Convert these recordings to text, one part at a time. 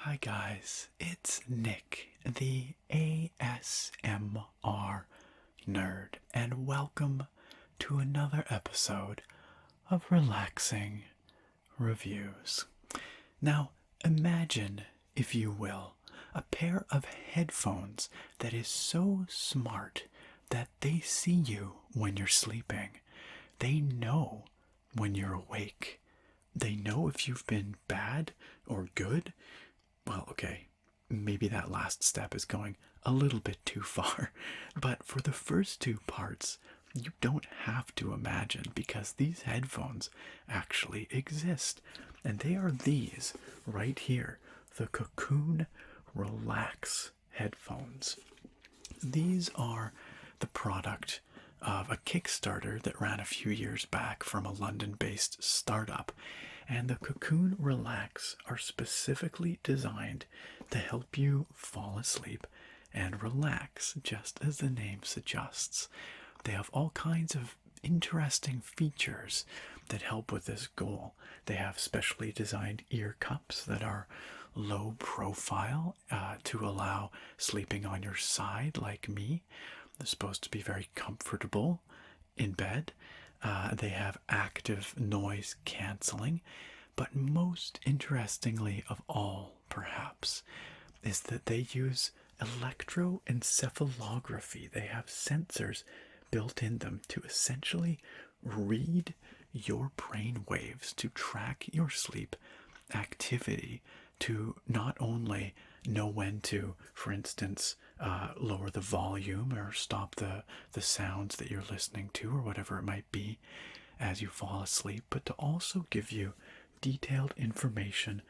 Hi guys, it's Nick, the ASMR nerd, and welcome to another episode of Relaxing Reviews. Now, imagine, if you will, a pair of headphones that is so smart that they see you when you're sleeping. They know when you're awake. They know if you've been bad or good. Well, okay, maybe that last step is going a little bit too far, but for the first two parts, you don't have to imagine because these headphones actually exist, and they are these right here, the Kokoon Relax headphones. These are the product of a Kickstarter that ran a few years back from a London-based startup. And the Kokoon Relax are specifically designed to help you fall asleep and relax, just as the name suggests. They have all kinds of interesting features that help with this goal. They have specially designed ear cups that are low profile to allow sleeping on your side, like me. They're supposed to be very comfortable in bed. They have active noise canceling, but most interestingly of all, perhaps, is that they use electroencephalography. They have sensors built in them to essentially read your brain waves to track your sleep activity, to not only know when to, for instance, lower the volume or stop the sounds that you're listening to or whatever it might be as you fall asleep, but to also give you detailed information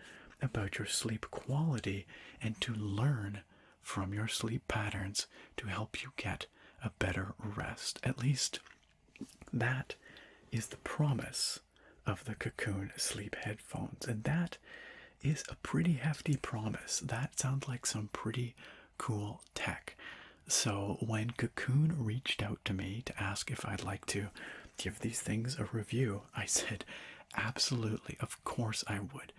about your sleep quality and to learn from your sleep patterns to help you get a better rest. At least that is the promise of the Kokoon sleep headphones, and that is a pretty hefty promise. That sounds like some pretty cool tech. So when Kokoon reached out to me to ask if I'd like to give these things a review, I said absolutely, of course I would,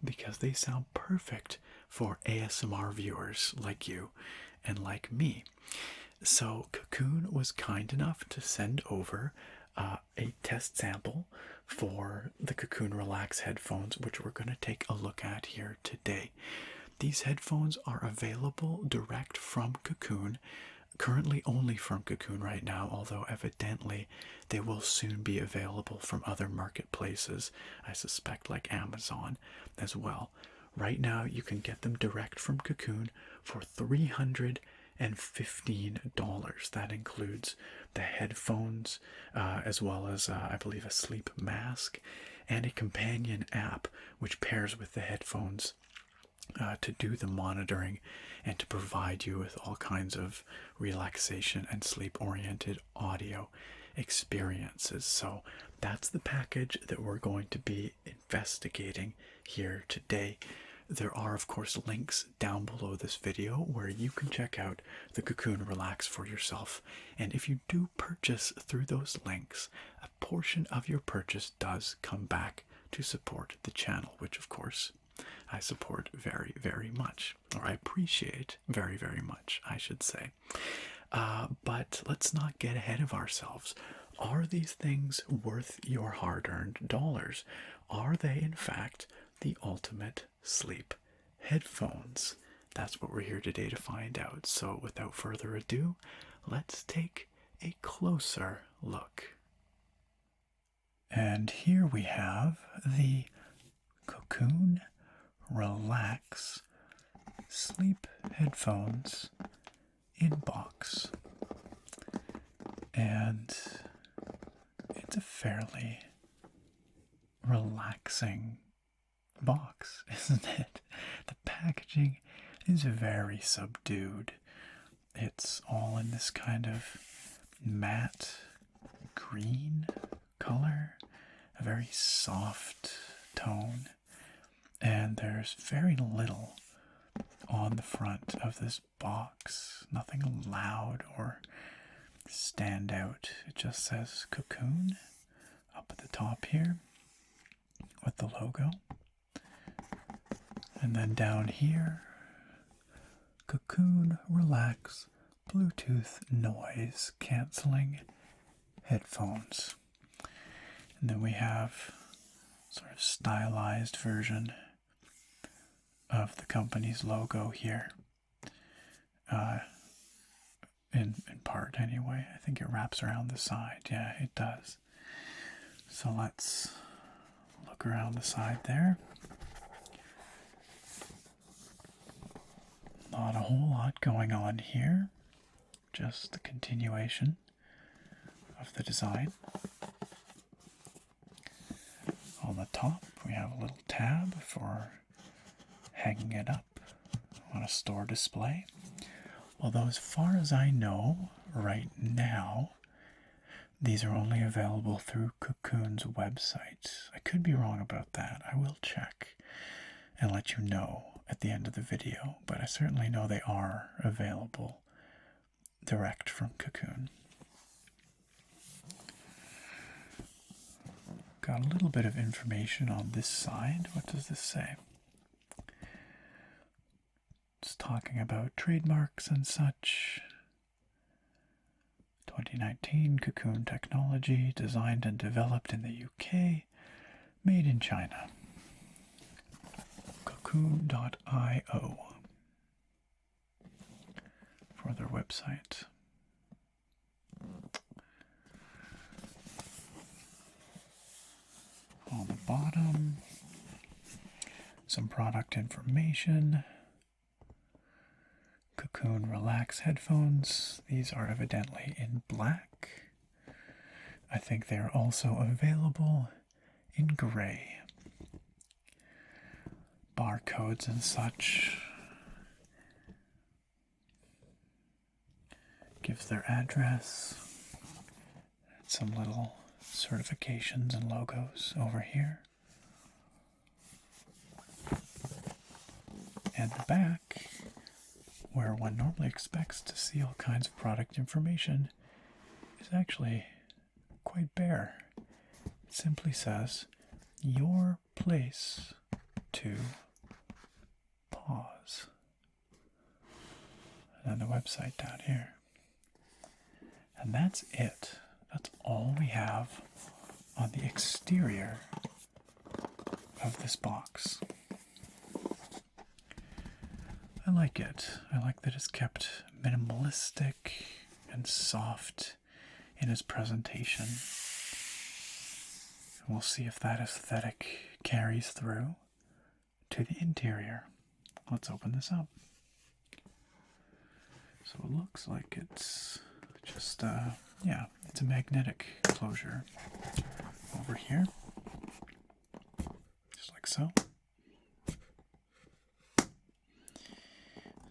because they sound perfect for ASMR viewers like you and like me. So Kokoon was kind enough to send over a test sample for the Kokoon Relax headphones, which we're going to take a look at here today. These headphones are available direct from Kokoon, currently only from Kokoon right now, although evidently they will soon be available from other marketplaces, I suspect like Amazon as well. Right now you can get them direct from Kokoon for $315. That includes the headphones, as well as, I believe, a sleep mask and a companion app which pairs with the headphones to do the monitoring and to provide you with all kinds of relaxation and sleep-oriented audio experiences. So that's the package that we're going to be investigating here today. There are, of course, links down below this video where you can check out the Kokoon Relax for yourself. And if you do purchase through those links, a portion of your purchase does come back to support the channel, which, of course, I support very, very much, or I appreciate very, very much, I should say. But let's not get ahead of ourselves. Are these things worth your hard-earned dollars? Are they, in fact, the ultimate sleep headphones? That's what we're here today to find out. So without further ado, let's take a closer look. And here we have the Kokoon Relax sleep headphones in box, and it's a fairly relaxing box, isn't it? The packaging is very subdued. It's all in this kind of matte green color, a very soft tone. And there's very little on the front of this box. Nothing loud or stand out. It just says Kokoon up at the top here with the logo. And then down here, Kokoon Relax Bluetooth noise canceling headphones. And then we have sort of stylized version of the company's logo here. In part anyway. I think it wraps around the side. Yeah, it does. So let's look around the side there. Not a whole lot going on here. Just the continuation of the design. On the top, we have a little tab for hanging it up on a store display. Although as far as I know, right now, these are only available through Kokoon's website. I could be wrong about that. I will check and let you know at the end of the video, but I certainly know they are available direct from Kokoon. Got a little bit of information on this side. What does this say? It's talking about trademarks and such. 2019 Kokoon technology, designed and developed in the UK, made in China. Kokoon.io for their website. On the bottom, some product information. Kokoon Relax headphones. These are evidently in black. I think they are also available in gray. Barcodes and such. Gives their address. Some little certifications and logos over here. And the back, where one normally expects to see all kinds of product information, is actually quite bare. It simply says, your place to pause. And then the website down here. And that's it. That's all we have on the exterior of this box. I like it. I like that it's kept minimalistic and soft in its presentation. We'll see if that aesthetic carries through to the interior. Let's open this up. So it looks like it's just, it's a magnetic closure over here. Just like so.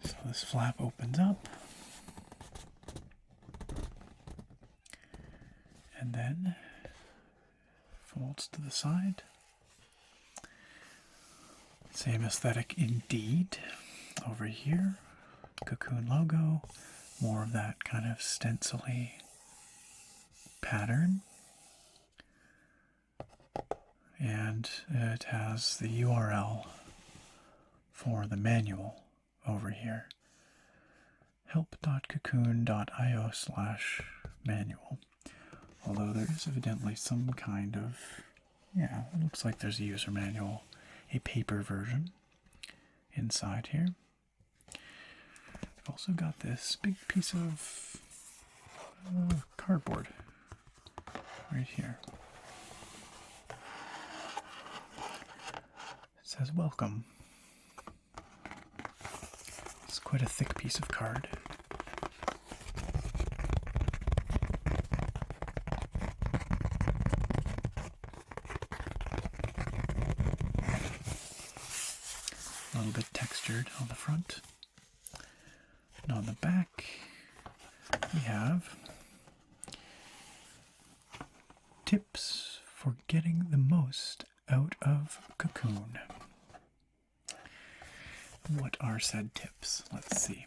So this flap opens up. And then folds to the side. Same aesthetic indeed. Over here, Kokoon logo. More of that kind of stencil-y pattern. And it has the URL for the manual over here. help.kokoon.io/manual. Although there is evidently some kind of, it looks like there's a user manual, a paper version inside here. I've also got this big piece of cardboard right here. It says welcome. It's quite a thick piece of card. A little bit textured on the front. And on the back, we have tips for getting the most out of Kokoon. What are said tips? Let's see.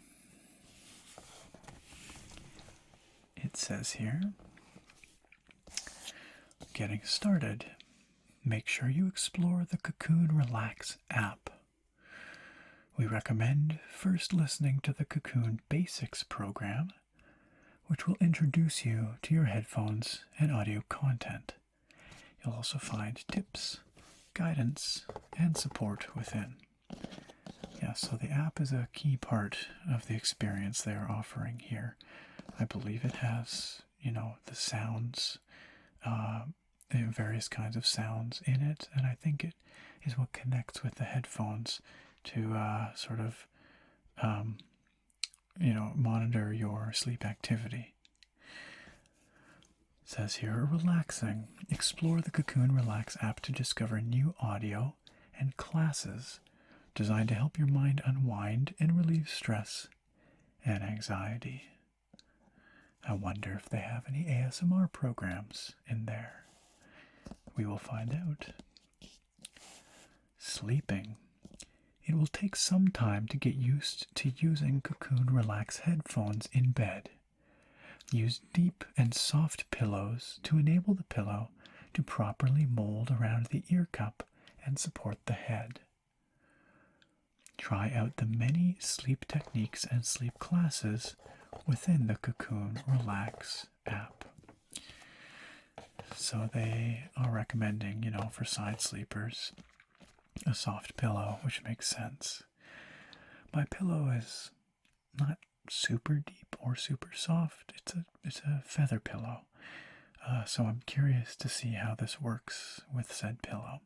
It says here, getting started, make sure you explore the Kokoon Relax app. We recommend first listening to the Kokoon Basics program, which will introduce you to your headphones and audio content. You'll also find tips, guidance, and support within. Yeah, so the app is a key part of the experience they are offering here. I believe it has, the sounds, various kinds of sounds in it, and I think it is what connects with the headphones to monitor your sleep activity. It says here, relaxing. Explore the Kokoon Relax app to discover new audio and classes designed to help your mind unwind and relieve stress and anxiety. I wonder if they have any ASMR programs in there. We will find out. Sleeping. It will take some time to get used to using Kokoon Relax headphones in bed. Use deep and soft pillows to enable the pillow to properly mold around the ear cup and support the head. Try out the many sleep techniques and sleep classes within the Kokoon Relax app. So they are recommending, for side sleepers, a soft pillow, which makes sense. My pillow is not super deep or super soft. It's a feather pillow. So I'm curious to see how this works with said pillow.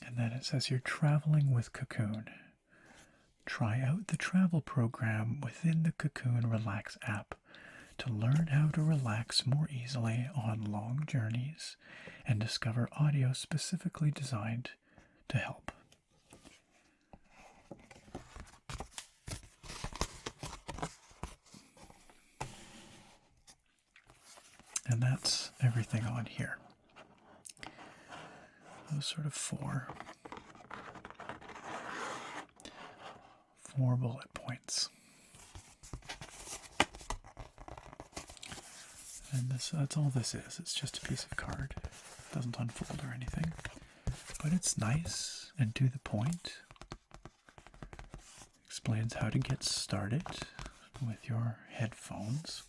And then it says you're traveling with Kokoon. Try out the travel program within the Kokoon Relax app to learn how to relax more easily on long journeys and discover audio specifically designed to help. And that's everything on here. Those sort of four bullet points. And that's all this is. It's just a piece of card. It doesn't unfold or anything. But it's nice and to the point. Explains how to get started with your headphones.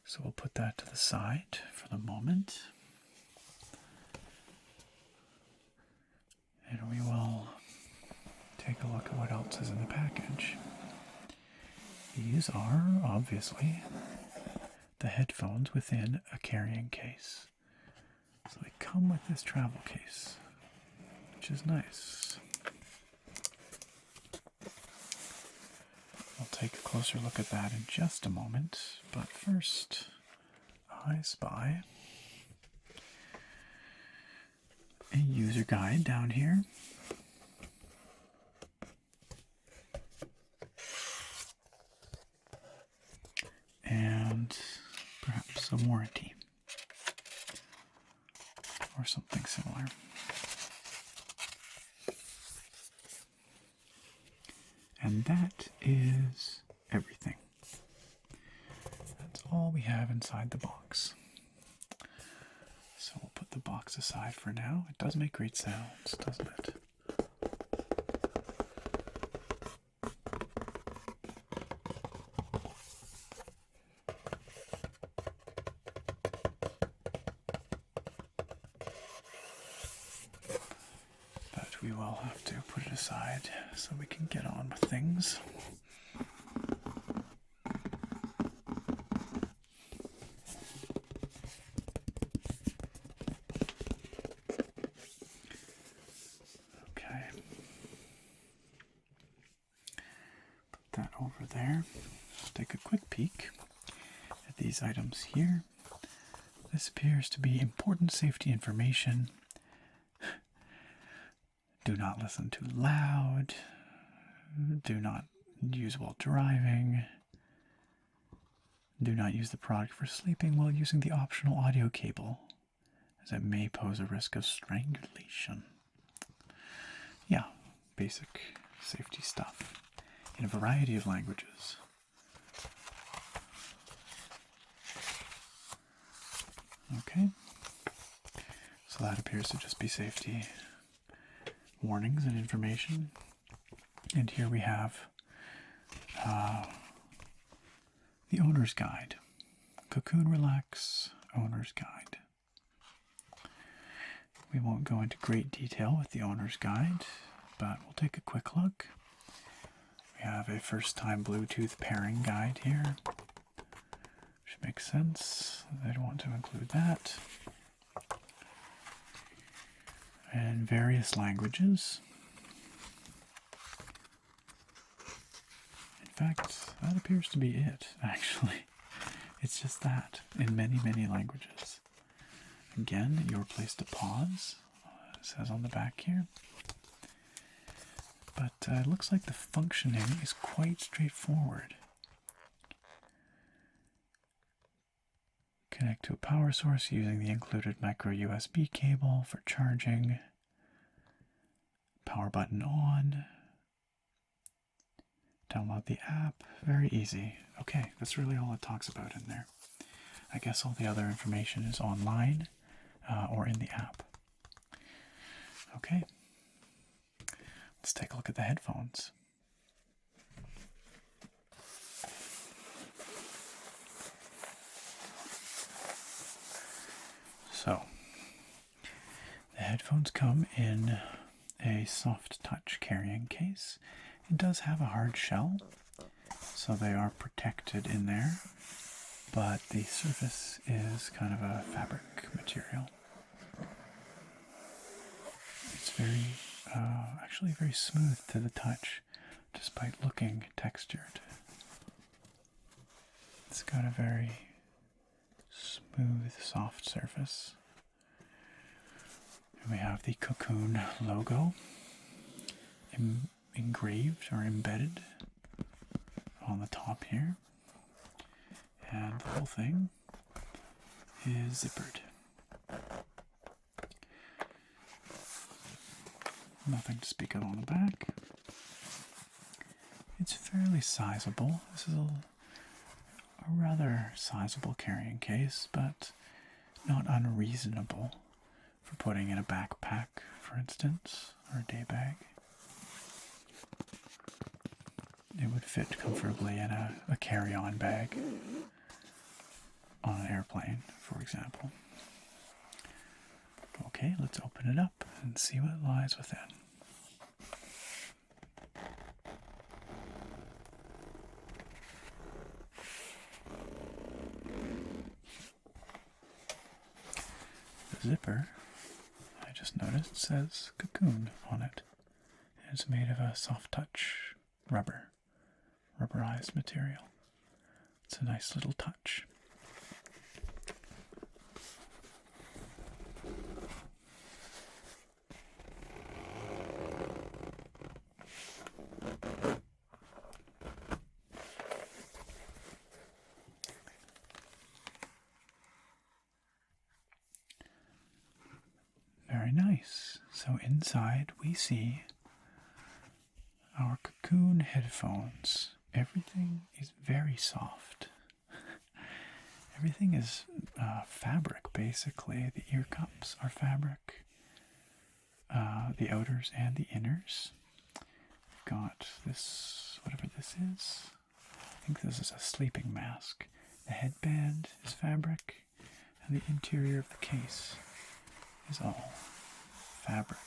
So we'll put that to the side for the moment. And we will take a look at what else is in the package. These are, obviously, the headphones within a carrying case. So they come with this travel case, which is nice. I'll take a closer look at that in just a moment, but first, I spy a user guide down here. And perhaps a warranty or something similar. And that is everything. That's all we have inside the box. So we'll put the box aside for now. It does make great sounds, doesn't it? But we will have to put it aside so we can get on with things. That over there. Let's take a quick peek at these items here. This appears to be important safety information. Do not listen too loud. Do not use while driving. Do not use the product for sleeping while using the optional audio cable, as it may pose a risk of strangulation. Yeah, basic safety stuff in a variety of languages. Okay, so that appears to just be safety warnings and information. And here we have the owner's guide. Kokoon Relax owner's guide. We won't go into great detail with the owner's guide, but we'll take a quick look. We have a first-time Bluetooth pairing guide here, which makes sense. They'd want to include that. And various languages. In fact, that appears to be it, actually. It's just that, in many, many languages. Again, your place to pause, it says on the back here. But it looks like the functioning is quite straightforward. Connect to a power source using the included micro USB cable for charging. Power button on. Download the app. Very easy. Okay, that's really all it talks about in there. I guess all the other information is online or in the app. Okay, let's take a look at the headphones. So, the headphones come in a soft touch carrying case. It does have a hard shell, so they are protected in there, but the surface is kind of a fabric material. It's actually very smooth to the touch, despite looking textured. It's got a very smooth, soft surface. And we have the Kokoon logo engraved or embedded on the top here. And the whole thing is zippered. Nothing to speak of on the back. It's fairly sizable. This is a rather sizable carrying case, but not unreasonable for putting in a backpack, for instance, or a day bag. It would fit comfortably in a carry-on bag on an airplane, for example. Okay, let's open it up and see what lies within. The zipper, I just noticed, says Kokoon on it. It's made of a soft touch rubberized material. It's a nice little touch. Very nice. So inside we see our Kokoon headphones. Everything is very soft. Everything is fabric, basically. The ear cups are fabric. The outers and the inners. We've got this, whatever this is. I think this is a sleeping mask. The headband is fabric, and the interior of the case is all fabric.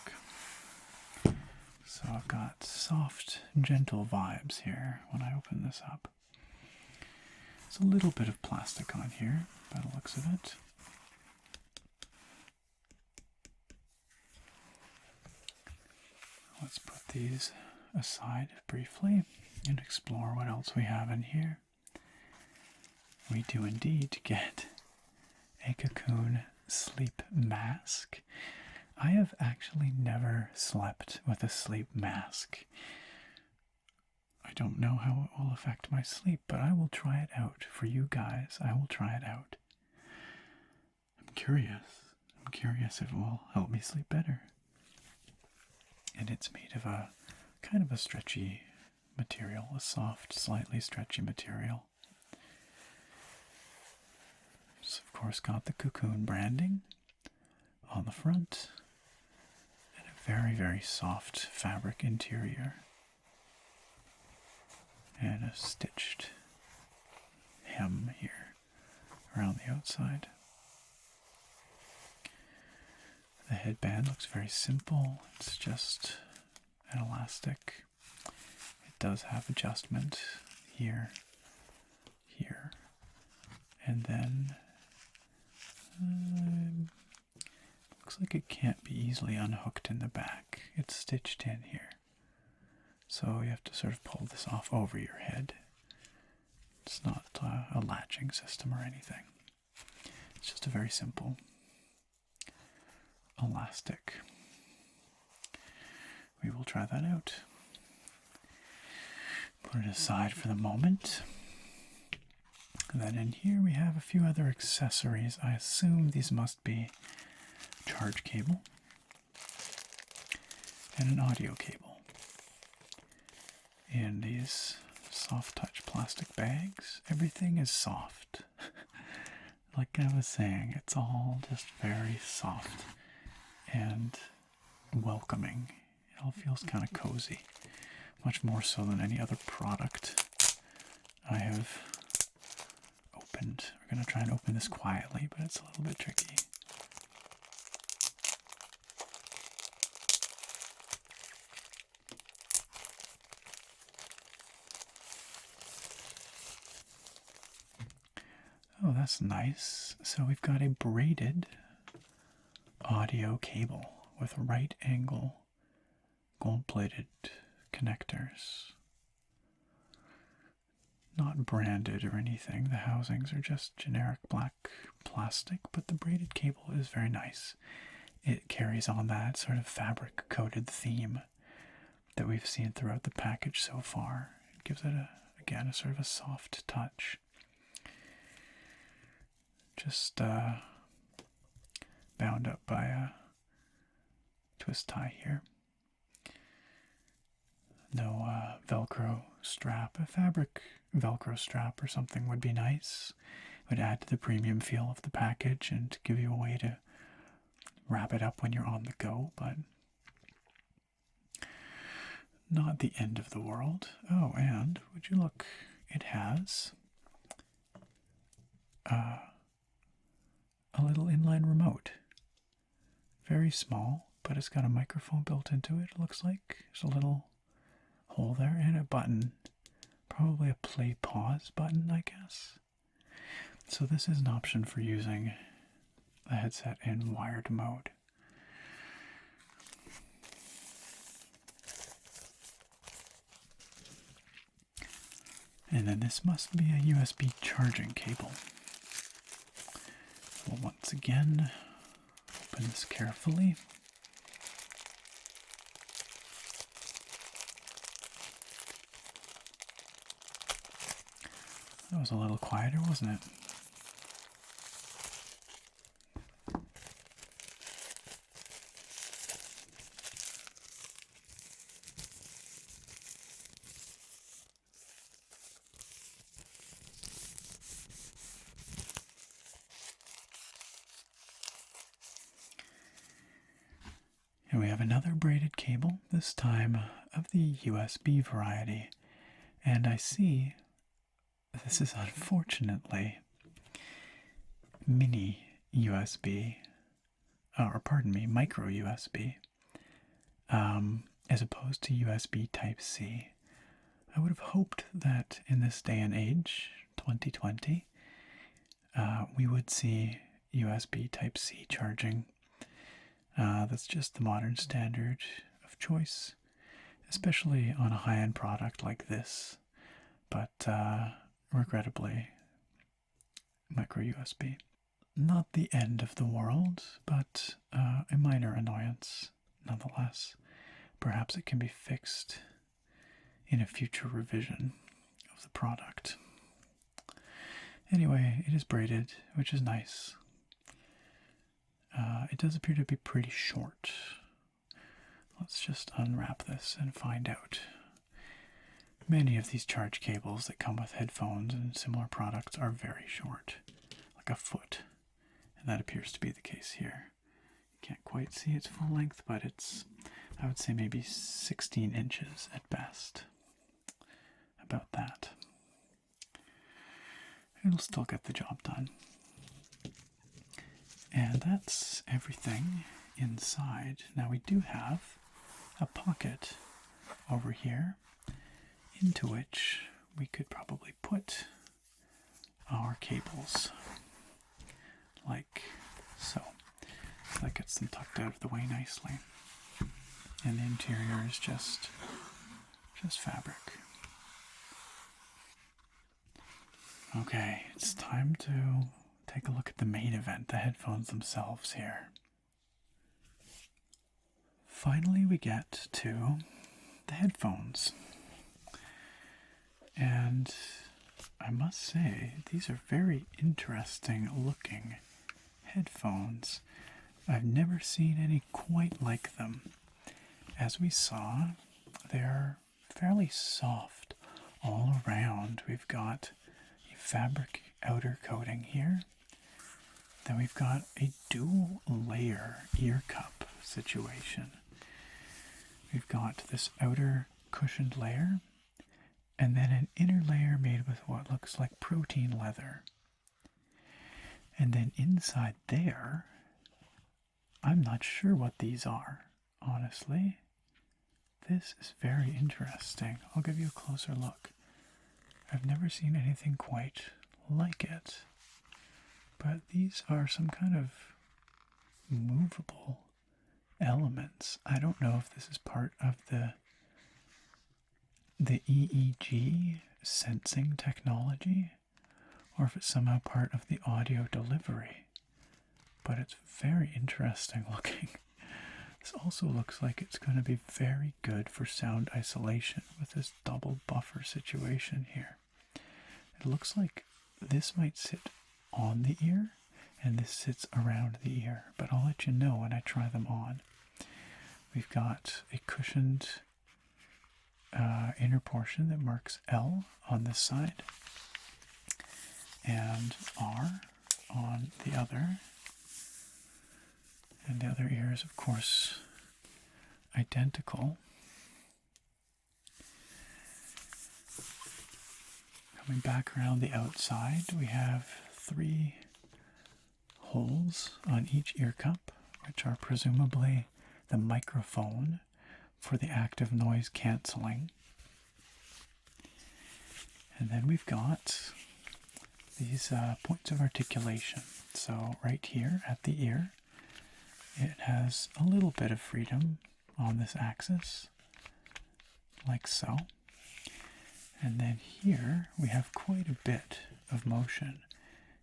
So I've got soft, gentle vibes here when I open this up. There's a little bit of plastic on here by the looks of it. Let's put these aside briefly and explore what else we have in here. We do indeed get a Kokoon sleep mask. I have actually never slept with a sleep mask. I don't know how it will affect my sleep, but I will try it out for you guys. I will try it out. I'm curious. I'm curious if it will help me sleep better. And it's made of a kind of a stretchy material, a soft, slightly stretchy material. It's of course got the Kokoon branding on the front and a very, very soft fabric interior and a stitched hem here around the outside. The headband looks very simple. It's just an elastic. It does have adjustment here, here, and then looks like it can't be easily unhooked in the back. It's stitched in here. So you have to sort of pull this off over your head. It's not a latching system or anything. It's just a very simple elastic. We will try that out. Put it aside for the moment. And then in here we have a few other accessories. I assume these must be charge cable and an audio cable. In these soft touch plastic bags, everything is soft. Like I was saying, it's all just very soft and welcoming. It all feels kind of cozy, much more so than any other product I have opened. We're going to try and open this quietly, but it's a little bit tricky. Oh, that's nice. So we've got a braided audio cable with right angle gold-plated connectors. Not branded or anything. The housings are just generic black plastic, but the braided cable is very nice. It carries on that sort of fabric-coated theme that we've seen throughout the package so far. It gives it, again, a sort of a soft touch. Just bound up by a twist tie here. No Velcro strap. A fabric Velcro strap or something would be nice. It would add to the premium feel of the package and give you a way to wrap it up when you're on the go, but not the end of the world. Oh, and would you look, it has a little inline remote. Very small, but it's got a microphone built into it, it looks like. There's a little hole there and a button. Probably a play pause button, I guess. So this is an option for using the headset in wired mode. And then this must be a USB charging cable. We'll once again open this carefully. That was a little quieter, wasn't it? And we have another braided cable, this time of the USB variety. And I see this is unfortunately mini USB, or pardon me, micro USB, as opposed to USB Type-C. I would have hoped that in this day and age, 2020, we would see USB Type-C charging. That's just the modern standard of choice, especially on a high-end product like this. But regrettably, micro USB. Not the end of the world, but a minor annoyance nonetheless. Perhaps it can be fixed in a future revision of the product. Anyway, it is braided, which is nice. It does appear to be pretty short. Let's just unwrap this and find out. Many of these charge cables that come with headphones and similar products are very short, like a foot, and that appears to be the case here. Can't quite see its full length, but it's, I would say, maybe 16 inches at best. About that. It'll still get the job done. And that's everything inside. Now we do have a pocket over here into which we could probably put our cables, like so. That gets them tucked out of the way nicely. And the interior is just fabric. Okay, it's time to take a look at the main event, the headphones themselves here. Finally, we get to the headphones. And I must say, these are very interesting looking headphones. I've never seen any quite like them. As we saw, they're fairly soft all around. We've got a fabric outer coating here. Then we've got a dual layer ear cup situation. We've got this outer cushioned layer, and then an inner layer made with what looks like protein leather. And then inside there, I'm not sure what these are, honestly. This is very interesting. I'll give you a closer look. I've never seen anything quite like it. But these are some kind of movable elements. I don't know if this is part of the EEG sensing technology, or if it's somehow part of the audio delivery. But it's very interesting looking. This also looks like it's going to be very good for sound isolation with this double buffer situation here. It looks like this might sit on the ear and this sits around the ear, but I'll let you know when I try them on. We've got a cushioned inner portion that marks L on this side and R on the other. And the other ear is, of course, identical. Coming back around the outside, we have 3 holes on each ear cup, which are presumably the microphone for the active noise cancelling. And then we've got these points of articulation. So right here at the ear, it has a little bit of freedom on this axis, like so. And then here we have quite a bit of motion.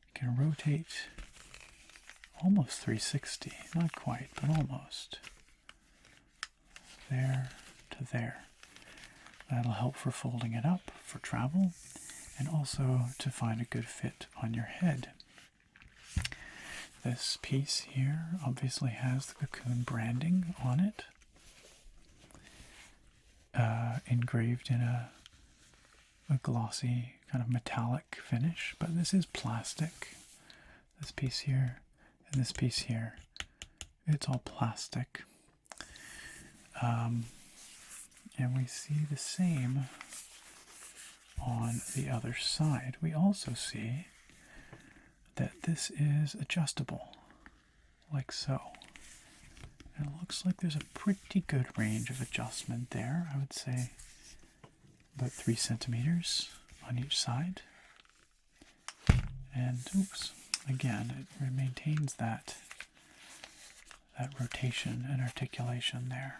You can rotate almost 360, not quite, but almost. There to there. That'll help for folding it up for travel and also to find a good fit on your head. This piece here obviously has the Kokoon branding on it, engraved in a glossy kind of metallic finish, but this is plastic. This piece here and this piece here, it's all plastic. And we see the same on the other side. We also see that this is adjustable, like so. And it looks like there's a pretty good range of adjustment there. I would say about 3 centimeters on each side. And oops, again, it maintains that rotation and articulation there.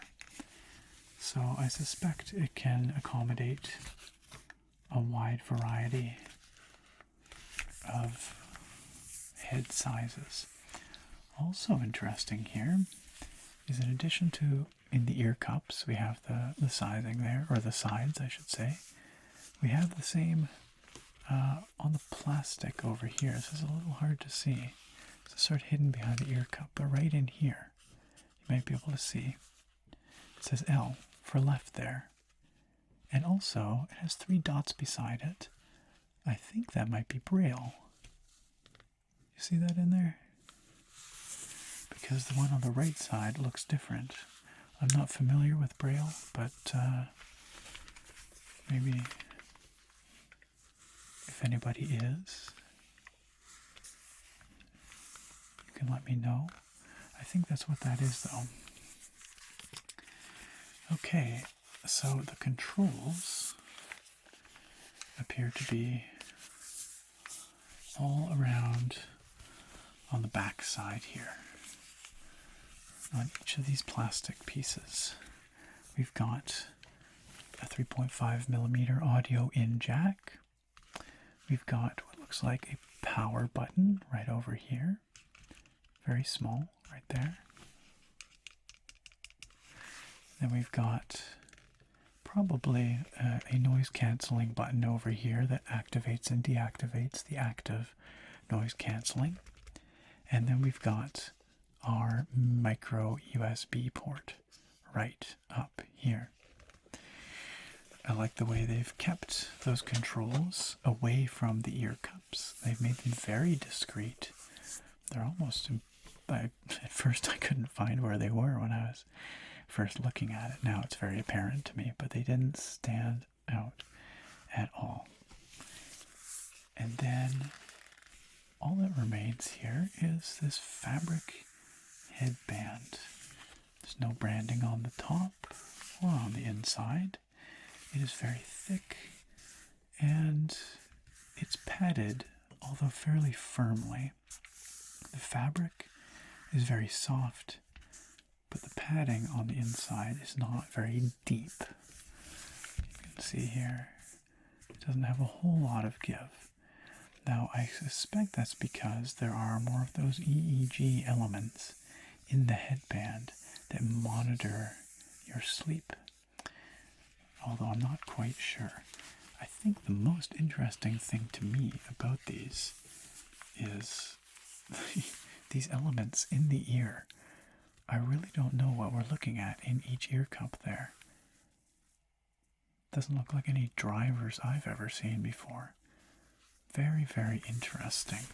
So I suspect it can accommodate a wide variety of head sizes. Also interesting here is, in addition to in the ear cups, we have the sizing there, or the sides I should say, we have the same on the plastic over here. This is a little hard to see. It's sort of hidden behind the ear cup, but right in here you might be able to see it says L for left there. And also it has 3 dots beside it. I think that might be Braille. You see that in there? because the one on the right side looks different. I'm not familiar with Braille, but maybe if anybody is, you can let me know. I think that's what that is, though. Okay, so the controls appear to be all around on the back side here. On each of these plastic pieces, we've got a 3.5mm audio in jack. We've got what looks like a power button right over here. Very small, right there. Then we've got probably a noise cancelling button over here that activates and deactivates the active noise cancelling. And then we've got our micro USB port right up here. I like the way they've kept those controls away from the ear cups. They've made them very discreet. They're almost, at first I couldn't find where they were when I was first looking at it. Now it's very apparent to me, but they didn't stand out at all. And then all that remains here is this fabric headband. There's no branding on the top or on the inside. It is very thick and it's padded, although fairly firmly. The fabric is very soft, but the padding on the inside is not very deep. You can see here, it doesn't have a whole lot of give. Now, I suspect that's because there are more of those EEG elements in the headband that monitor your sleep, although I'm not quite sure. I think the most interesting thing to me about these is these elements in the ear. I really don't know what we're looking at in each ear cup there. Doesn't look like any drivers I've ever seen before. Very, very interesting.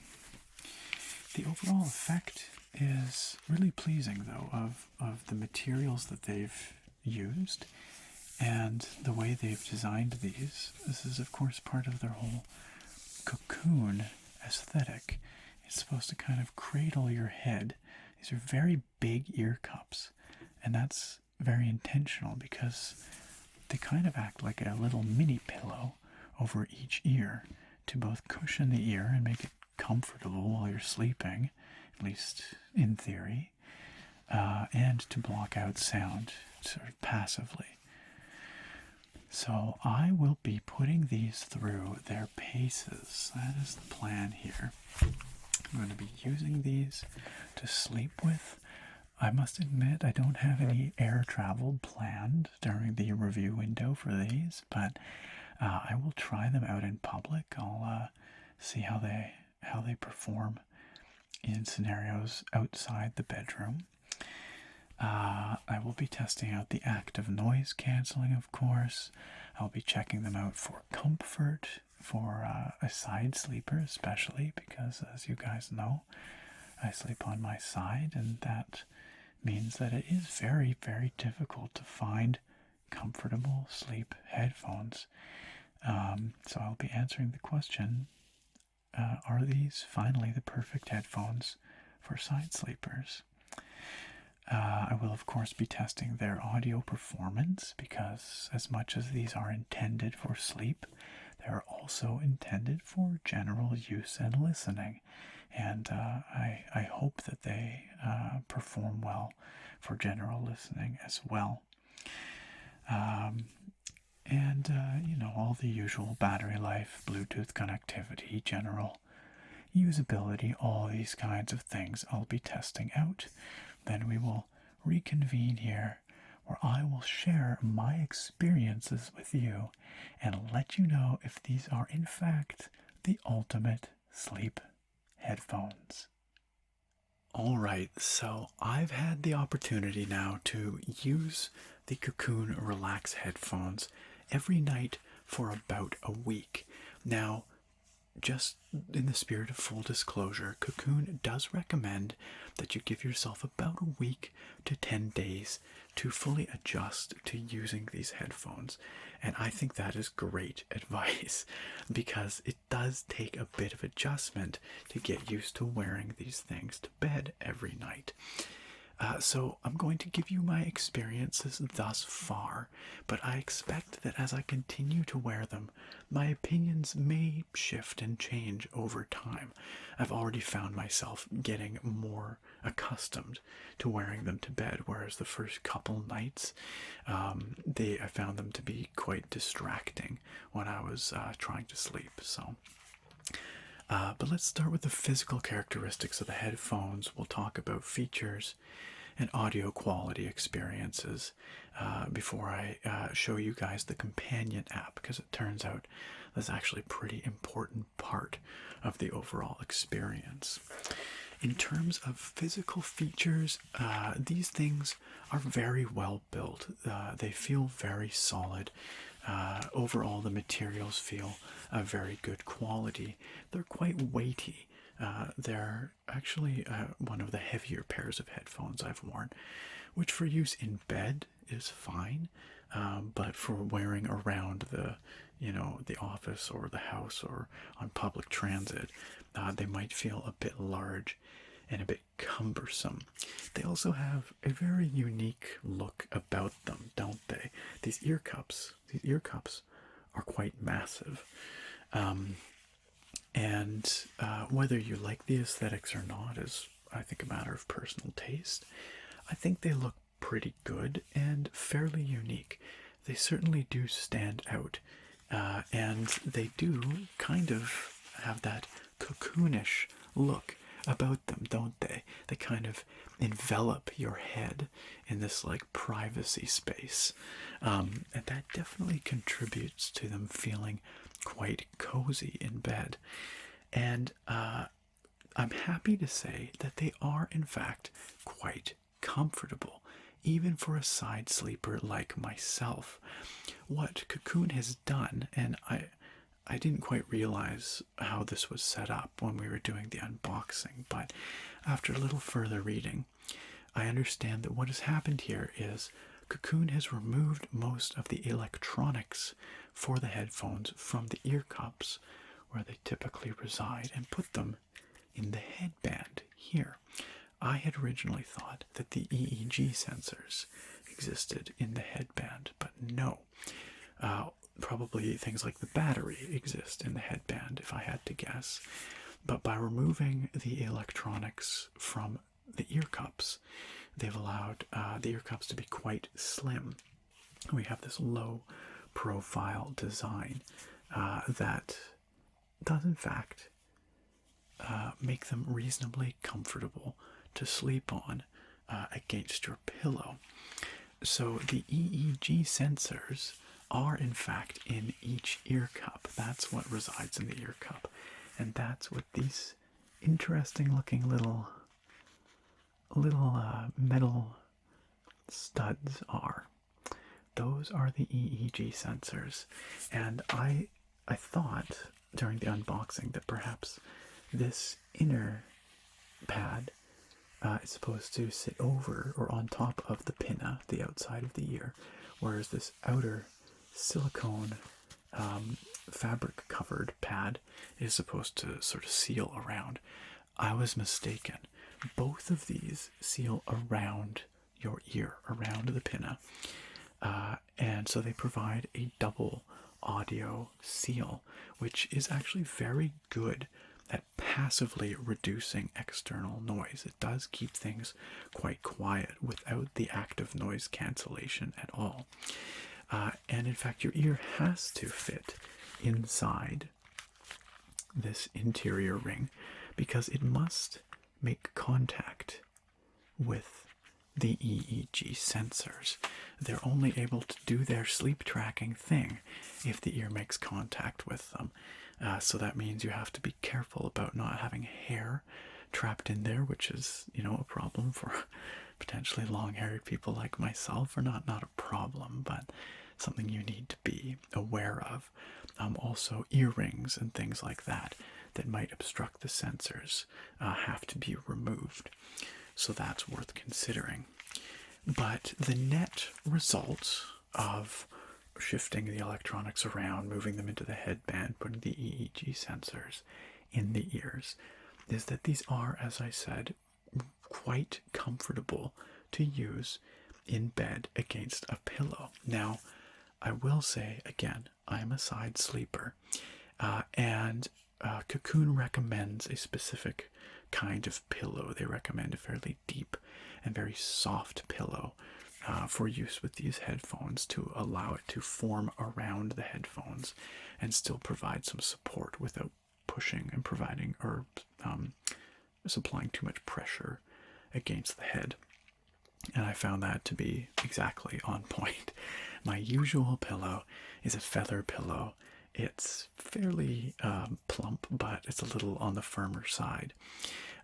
The overall effect is really pleasing, though, of the materials that they've used and the way they've designed these. This is, of course, part of their whole cocoon aesthetic. It's supposed to kind of cradle your head. These are very big ear cups, and that's very intentional because they kind of act like a little mini pillow over each ear to both cushion the ear and make it comfortable while you're sleeping, at least in theory, and to block out sound sort of passively. So I will be putting these through their paces. That is the plan here. I'm going to be using these to sleep with. I must admit I don't have any air travel planned during the review window for these, but I will try them out in public. I'll see how they perform in scenarios outside the bedroom. I will be testing out the active noise cancelling, of course. I'll be checking them out for comfort, for a side sleeper especially, because as you guys know, I sleep on my side, and that means that it is very, very difficult to find comfortable sleep headphones. So I'll be answering the question, are these finally the perfect headphones for side sleepers? I will, of course, be testing their audio performance because as much as these are intended for sleep, they're also intended for general use and listening. And I hope that they perform well for general listening as well. All the usual battery life, Bluetooth connectivity, general usability, all these kinds of things I'll be testing out. Then we will reconvene here where I will share my experiences with you and let you know if these are in fact the ultimate sleep headphones. Alright, so I've had the opportunity now to use the Kokoon Relax headphones every night for about a week. Now, just in the spirit of full disclosure, Kokoon does recommend that you give yourself about a week to 10 days to fully adjust to using these headphones. And I think that is great advice because it does take a bit of adjustment to get used to wearing these things to bed every night. So I'm going to give you my experiences thus far, but I expect that as I continue to wear them, my opinions may shift and change over time. I've already found myself getting more accustomed to wearing them to bed, whereas the first couple nights, I found them to be quite distracting when I was trying to sleep. But let's start with the physical characteristics of the headphones. We'll talk about features and audio quality experiences before I show you guys the companion app, because it turns out that's actually a pretty important part of the overall experience. In terms of physical features, these things are very well built. They feel very solid. Overall, the materials feel very good quality. They're quite weighty. They're actually one of the heavier pairs of headphones I've worn, which for use in bed is fine, but for wearing around the office or the house or on public transit, they might feel a bit large and a bit cumbersome. They also have a very unique look about them, don't they? These ear cups are quite massive. And whether you like the aesthetics or not is, I think, a matter of personal taste. I think they look pretty good and fairly unique. They certainly do stand out, and they do kind of have that cocoonish look about them, don't they? They kind of envelop your head in this like privacy space, and that definitely contributes to them feeling quite cozy in bed. And I'm happy to say that they are in fact quite comfortable, even for a side sleeper like myself. What Kokoon has done, and I didn't quite realize how this was set up when we were doing the unboxing, but after a little further reading, I understand that what has happened here is Kokoon has removed most of the electronics for the headphones from the ear cups where they typically reside and put them in the headband here. I had originally thought that the EEG sensors existed in the headband, but no. Probably things like the battery exist in the headband, if I had to guess. But by removing the electronics from the ear cups, they've allowed the ear cups to be quite slim. We have this low profile design that does in fact make them reasonably comfortable to sleep on against your pillow. So the EEG sensors are in fact in each ear cup. That's what resides in the ear cup, and that's what these interesting looking little metal studs are. Those are the EEG sensors, and I thought during the unboxing that perhaps this inner pad is supposed to sit over or on top of the pinna, the outside of the ear, whereas this outer silicone fabric covered pad is supposed to sort of seal around. I was mistaken. Both of these seal around your ear, around the pinna, and so they provide a double audio seal, which is actually very good at passively reducing external noise. It does keep things quite quiet without the active noise cancellation at all. And in fact, your ear has to fit inside this interior ring because it must make contact with the EEG sensors. They're only able to do their sleep tracking thing if the ear makes contact with them. So that means you have to be careful about not having hair trapped in there, which is, a problem for potentially long-haired people like myself, or not a problem, but something you need to be aware of. Also, earrings and things like that that might obstruct the sensors have to be removed. So that's worth considering. But the net result of shifting the electronics around, moving them into the headband, putting the EEG sensors in the ears, is that these are, as I said, quite comfortable to use in bed against a pillow. Now, I will say again, I'm a side sleeper, and Kokoon recommends a specific kind of pillow. They recommend a fairly deep and very soft pillow for use with these headphones to allow it to form around the headphones and still provide some support without pushing and providing or supplying too much pressure against the head. And I found that to be exactly on point. My usual pillow is a feather pillow. It's fairly plump, but it's a little on the firmer side.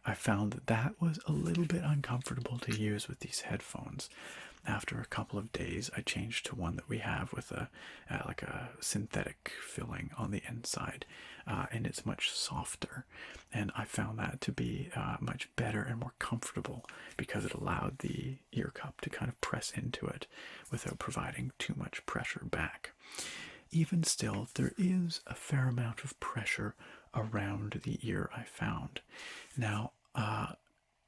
I found that that was a little bit uncomfortable to use with these headphones. After a couple of days, I changed to one that we have with like a synthetic filling on the inside, and it's much softer. And I found that to be much better and more comfortable because it allowed the ear cup to kind of press into it without providing too much pressure back. Even still, there is a fair amount of pressure around the ear, I found. Now,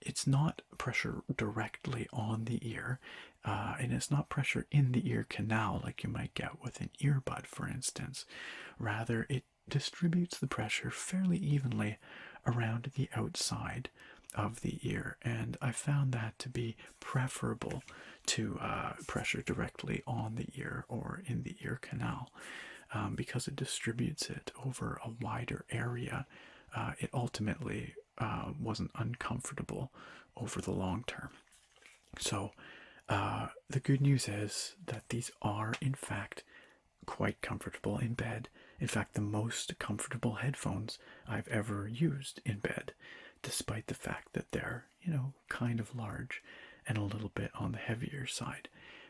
it's not pressure directly on the ear, and it's not pressure in the ear canal like you might get with an earbud, for instance. Rather, it distributes the pressure fairly evenly around the outside of the ear, and I found that to be preferable to pressure directly on the ear or in the ear canal, because it distributes it over a wider area. It ultimately wasn't uncomfortable over the long term. So the good news is that these are in fact quite comfortable in bed. In fact, the most comfortable headphones I've ever used in bed, despite the fact that they're, kind of large and a little bit on the heavier side.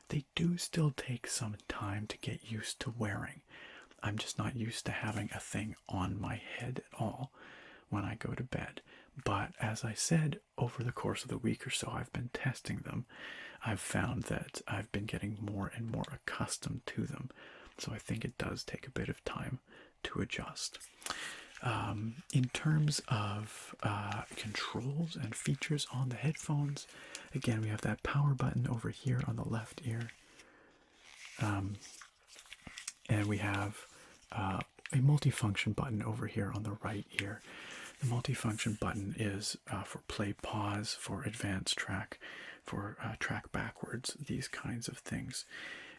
They do still take some time to get used to wearing. I'm just not used to having a thing on my head at all when I go to bed. But as I said, over the course of the week or so I've been testing them, I've found that I've been getting more and more accustomed to them. So I think it does take a bit of time to adjust. In terms of controls and features on the headphones, again, we have that power button over here on the left ear. And we have a multifunction button over here on the right ear. The multifunction button is for play pause, for advanced track, for track backwards, these kinds of things.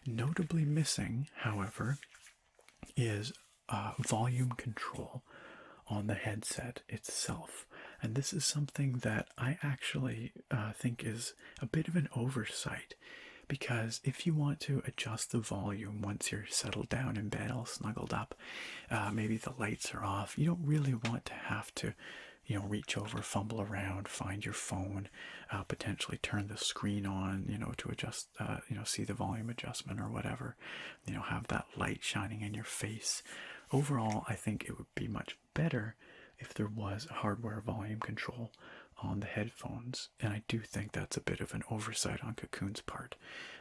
Notably missing, however, is volume control on the headset itself. And this is something that I actually think is a bit of an oversight, because if you want to adjust the volume once you're settled down in bed all snuggled up, maybe the lights are off, you don't really want to have to reach over, fumble around, find your phone, potentially turn the screen on, to adjust, see the volume adjustment or whatever, have that light shining in your face. Overall, I think it would be much better if there was hardware volume control on the headphones, and I do think that's a bit of an oversight on Kokoon's part.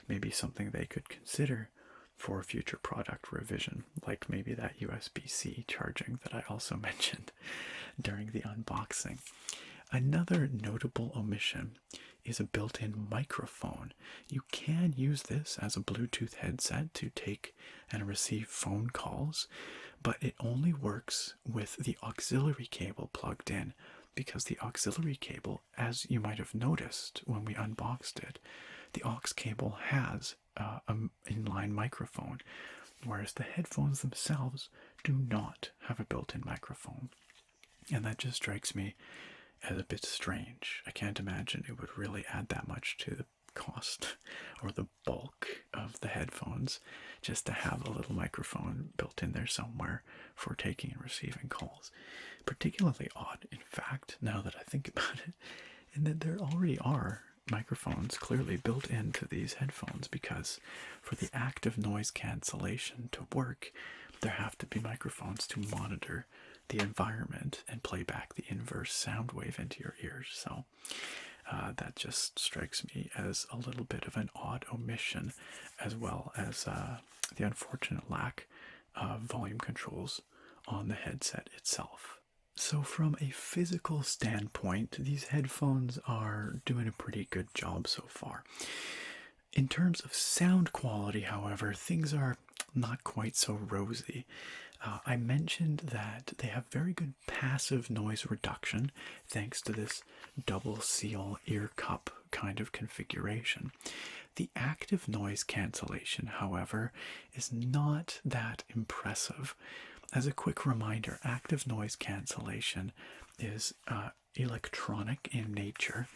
Maybe something they could consider for future product revision, like maybe that USB-C charging that I also mentioned during the unboxing. Another notable omission is a built-in microphone. You can use this as a Bluetooth headset to take and receive phone calls, but it only works with the auxiliary cable plugged in, because the auxiliary cable, as you might have noticed when we unboxed it, the aux cable has an inline microphone, whereas the headphones themselves do not have a built-in microphone. And that just strikes me as a bit strange. I can't imagine it would really add that much to the cost or the bulk of the headphones just to have a little microphone built in there somewhere for taking and receiving calls. Particularly odd, in fact, now that I think about it, in that there already are microphones clearly built into these headphones, because for the active noise cancellation to work, there have to be microphones to monitor the environment and play back the inverse sound wave into your ears. So that just strikes me as a little bit of an odd omission, as well as the unfortunate lack of volume controls on the headset itself. So from a physical standpoint, these headphones are doing a pretty good job so far. In terms of sound quality, however, things are not quite so rosy. I mentioned that they have very good passive noise reduction thanks to this double seal ear cup kind of configuration. The active noise cancellation, however, is not that impressive. As a quick reminder, active noise cancellation is electronic in nature.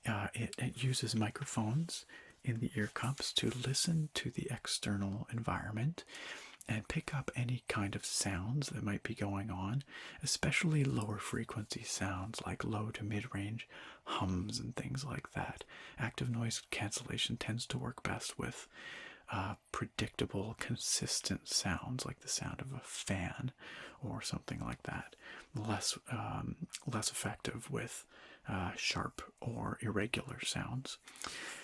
It uses microphones in the ear cups to listen to the external environment and pick up any kind of sounds that might be going on, especially lower frequency sounds like low to mid-range hums and things like that. Active noise cancellation tends to work best with predictable, consistent sounds like the sound of a fan or something like that. Less effective with sharp or irregular sounds.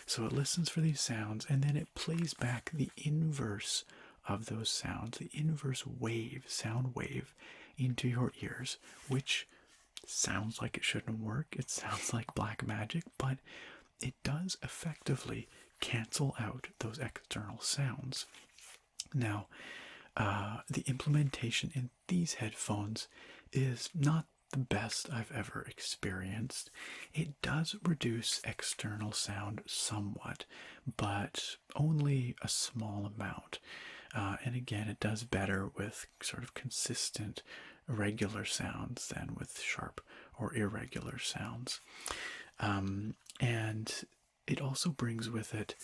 So it listens for these sounds and then it plays back the inverse of those sounds, the inverse wave, sound wave, into your ears, which sounds like it shouldn't work. It sounds like black magic, but it does effectively cancel out those external sounds. Now, the implementation in these headphones is not the best I've ever experienced. It does reduce external sound somewhat, but only a small amount. And again, it does better with sort of consistent, regular sounds than with sharp or irregular sounds. And it also brings with it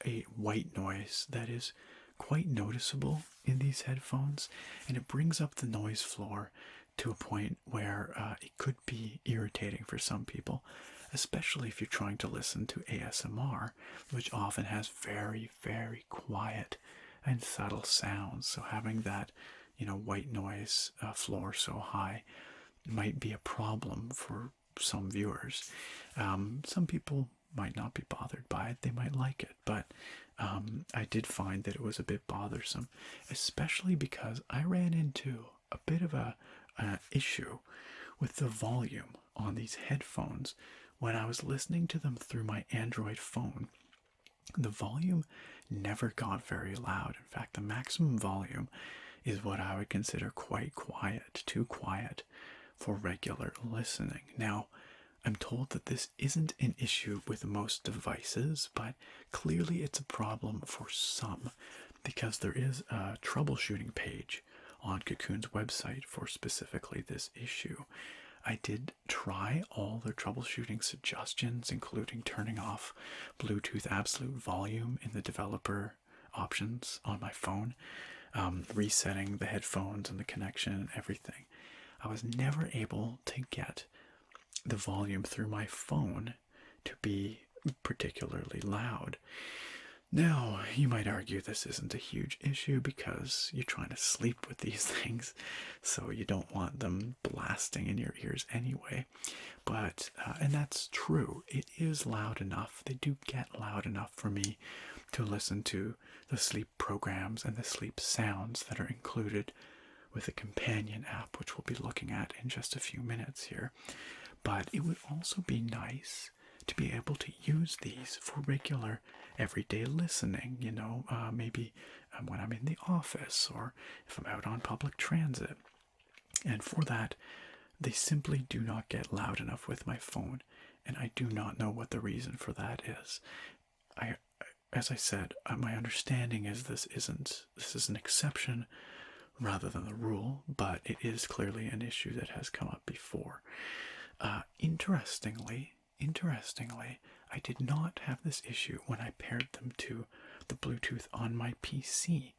a white noise that is quite noticeable in these headphones, and it brings up the noise floor to a point where it could be irritating for some people, especially if you're trying to listen to ASMR, which often has very, very quiet and subtle sounds. So having that, white noise floor so high might be a problem for some viewers. Some people might not be bothered by it. They might like it, but I did find that it was a bit bothersome, especially because I ran into a bit of a issue with the volume on these headphones when I was listening to them through my Android phone. The volume never got very loud. In fact, the maximum volume is what I would consider quite quiet, too quiet for regular listening. Now, I'm told that this isn't an issue with most devices, but clearly it's a problem for some, because there is a troubleshooting page on Kokoon's website for specifically this issue. I did try all their troubleshooting suggestions, including turning off Bluetooth absolute volume in the developer options on my phone, resetting the headphones and the connection and everything. I was never able to get the volume through my phone to be particularly loud. Now, you might argue this isn't a huge issue because you're trying to sleep with these things, so you don't want them blasting in your ears anyway. But, and that's true, it is loud enough. They do get loud enough for me to listen to the sleep programs and the sleep sounds that are included with a companion app, which we'll be looking at in just a few minutes here. But it would also be nice to be able to use these for regular everyday listening, maybe when I'm in the office or if I'm out on public transit. And for that, they simply do not get loud enough with my phone, and I do not know what the reason for that is. As I said, my understanding is this is an exception rather than the rule, but it is clearly an issue that has come up before. Interestingly, I did not have this issue when I paired them to the Bluetooth on my PC.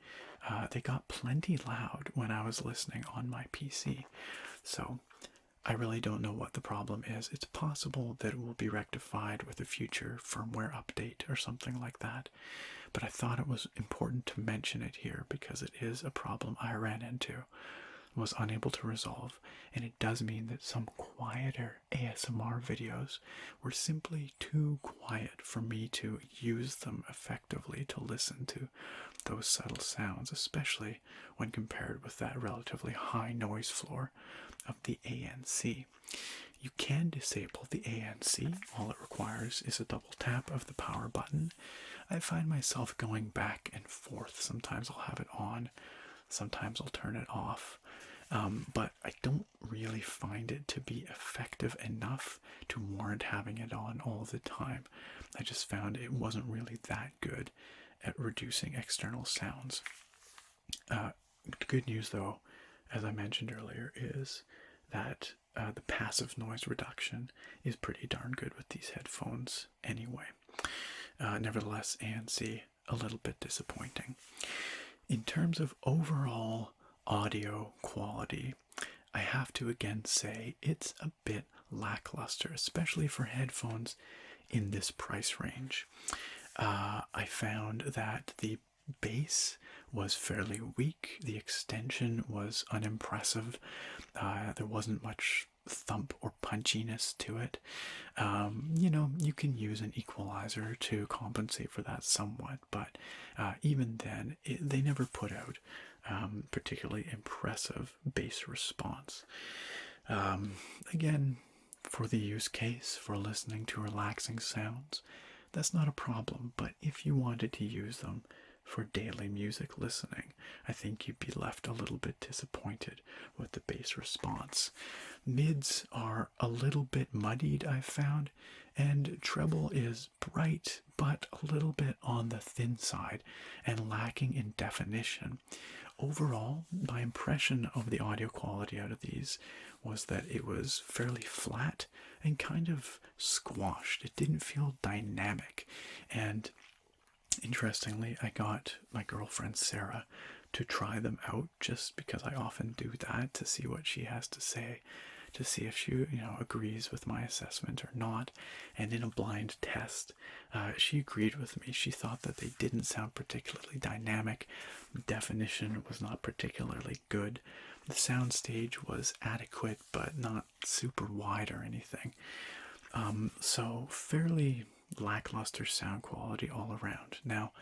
They got plenty loud when I was listening on my PC. So I really don't know what the problem is. It's possible that it will be rectified with a future firmware update or something like that. but I thought it was important to mention it here because it is a problem I ran into, was unable to resolve, and it does mean that some quieter ASMR videos were simply too quiet for me to use them effectively to listen to those subtle sounds, especially when compared with that relatively high noise floor of the ANC. You can disable the ANC. All it requires is a double tap of the power button. I find myself going back and forth. Sometimes I'll have it on, sometimes I'll turn it off. But I don't really find it to be effective enough to warrant having it on all the time. I just found it wasn't really that good at reducing external sounds. The good news, though, as I mentioned earlier, is that the passive noise reduction is pretty darn good with these headphones anyway. Nevertheless, ANC, a little bit disappointing. In terms of overall audio quality, I have to again say it's a bit lackluster, especially for headphones in this price range. I found that the bass was fairly weak, the extension was unimpressive, there wasn't much thump or punchiness to it. You can use an equalizer to compensate for that somewhat, but even then, they never put out particularly impressive bass response. Again, for the use case, for listening to relaxing sounds, that's not a problem, but if you wanted to use them for daily music listening, I think you'd be left a little bit disappointed with the bass response. Mids are a little bit muddied, I've found, and treble is bright but a little bit on the thin side and lacking in definition. Overall, my impression of the audio quality out of these was that it was fairly flat and kind of squashed. It didn't feel dynamic. And interestingly, I got my girlfriend Sarah to try them out just because I often do that, to see what she has to say, to see if she agrees with my assessment or not. And in a blind test, she agreed with me. She thought that they didn't sound particularly dynamic. Definition was not particularly good. The soundstage was adequate but not super wide or anything. So fairly lackluster sound quality all around. Now,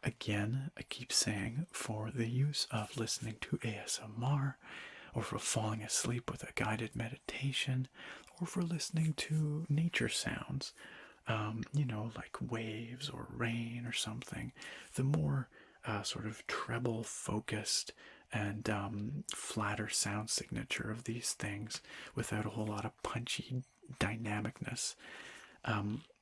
again, I keep saying, for the use of listening to ASMR, or for falling asleep with a guided meditation, or for listening to nature sounds, like waves or rain or something, the more sort of treble focused and flatter sound signature of these things without a whole lot of punchy dynamicness,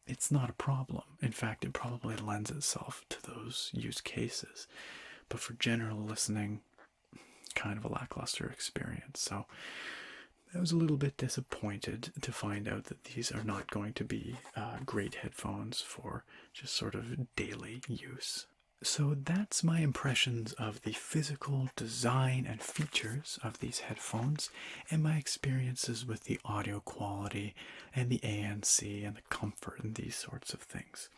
it's not a problem. In fact, it probably lends itself to those use cases. But for general listening, kind of a lackluster experience. So I was a little bit disappointed to find out that these are not going to be great headphones for just sort of daily use. So that's my impressions of the physical design and features of these headphones and my experiences with the audio quality and the ANC and the comfort and these sorts of things.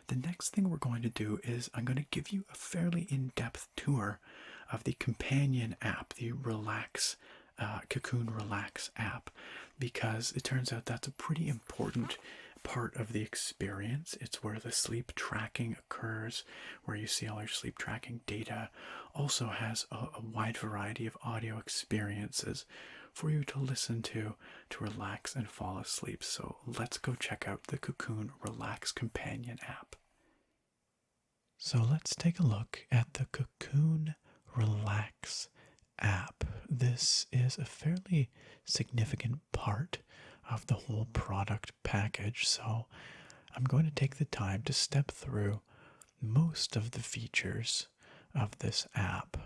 The next thing we're going to do is I'm going to give you a fairly in-depth tour of the companion app, the Kokoon Relax app, because it turns out that's a pretty important part of the experience. It's where the sleep tracking occurs, where you see all your sleep tracking data. Also has a wide variety of audio experiences for you to listen to relax and fall asleep. So let's go check out the Kokoon Relax companion app. So let's take a look at the Kokoon Relax app. This is a fairly significant part of the whole product package, so I'm going to take the time to step through most of the features of this app.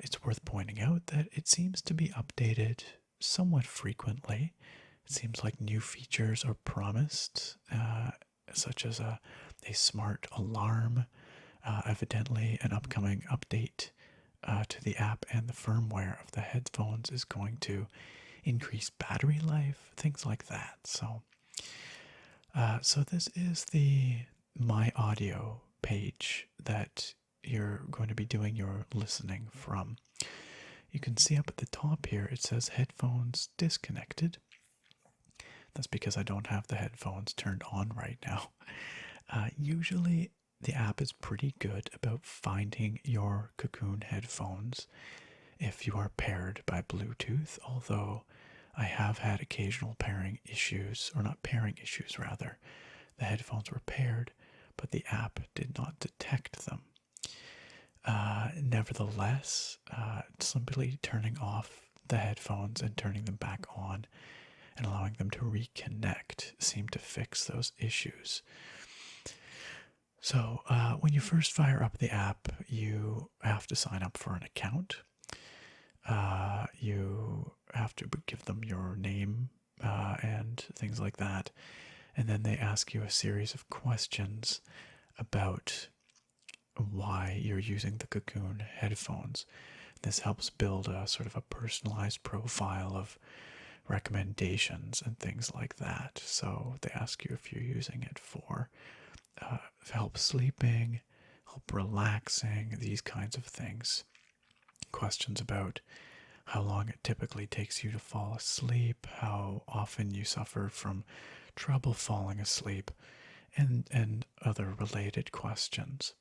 It's worth pointing out that it seems to be updated somewhat frequently. It seems like new features are promised, such as a smart alarm, evidently an upcoming update to the app and the firmware of the headphones is going to increase battery life, things like that. So this is the my audio page that you're going to be doing your listening from. You can see up at the top here it says headphones disconnected. That's because I don't have the headphones turned on right now. Usually the app is pretty good about finding your Kokoon headphones if you are paired by Bluetooth, although I have had occasional pairing issues, or not pairing issues rather. The headphones were paired, but the app did not detect them. Nevertheless, simply turning off the headphones and turning them back on and allowing them to reconnect seemed to fix those issues. So when you first fire up the app, you have to sign up for an account. You have to give them your name and things like that. And then they ask you a series of questions about why you're using the Kokoon headphones. This helps build a sort of a personalized profile of recommendations and things like that. So they ask you if you're using it for help sleeping, help relaxing, these kinds of things. Questions about how long it typically takes you to fall asleep, how often you suffer from trouble falling asleep, and other related questions.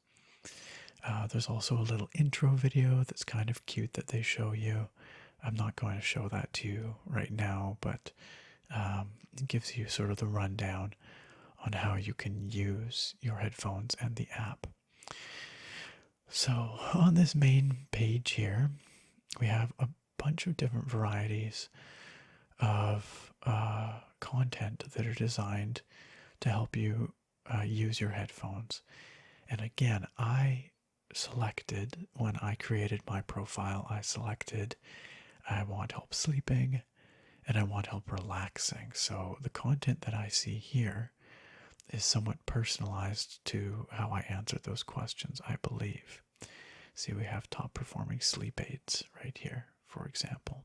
There's also a little intro video that's kind of cute that they show you. I'm not going to show that to you right now, but it gives you sort of the rundown on how you can use your headphones and the app. So on this main page here, we have a bunch of different varieties of content that are designed to help you use your headphones. And again, I selected, when I created my profile, I selected I want help sleeping and I want help relaxing. So the content that I see here is somewhat personalized to how I answered those questions, I believe. See, we have top performing sleep aids right here, for example.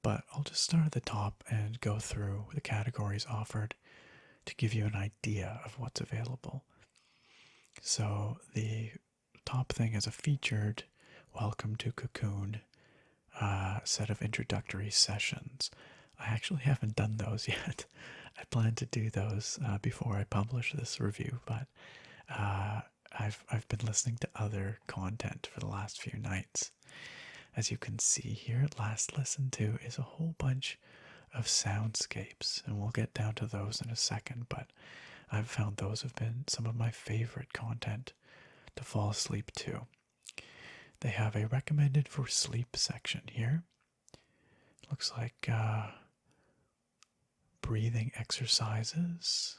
But I'll just start at the top and go through the categories offered to give you an idea of what's available. So the top thing is a featured Welcome to Kokoon set of introductory sessions. I actually haven't done those yet. I plan to do those before I publish this review, but I've been listening to other content for the last few nights. As you can see here, last listened to is a whole bunch of soundscapes, and we'll get down to those in a second, but I've found those have been some of my favorite content to fall asleep to. They have a recommended for sleep section here. Looks like breathing exercises.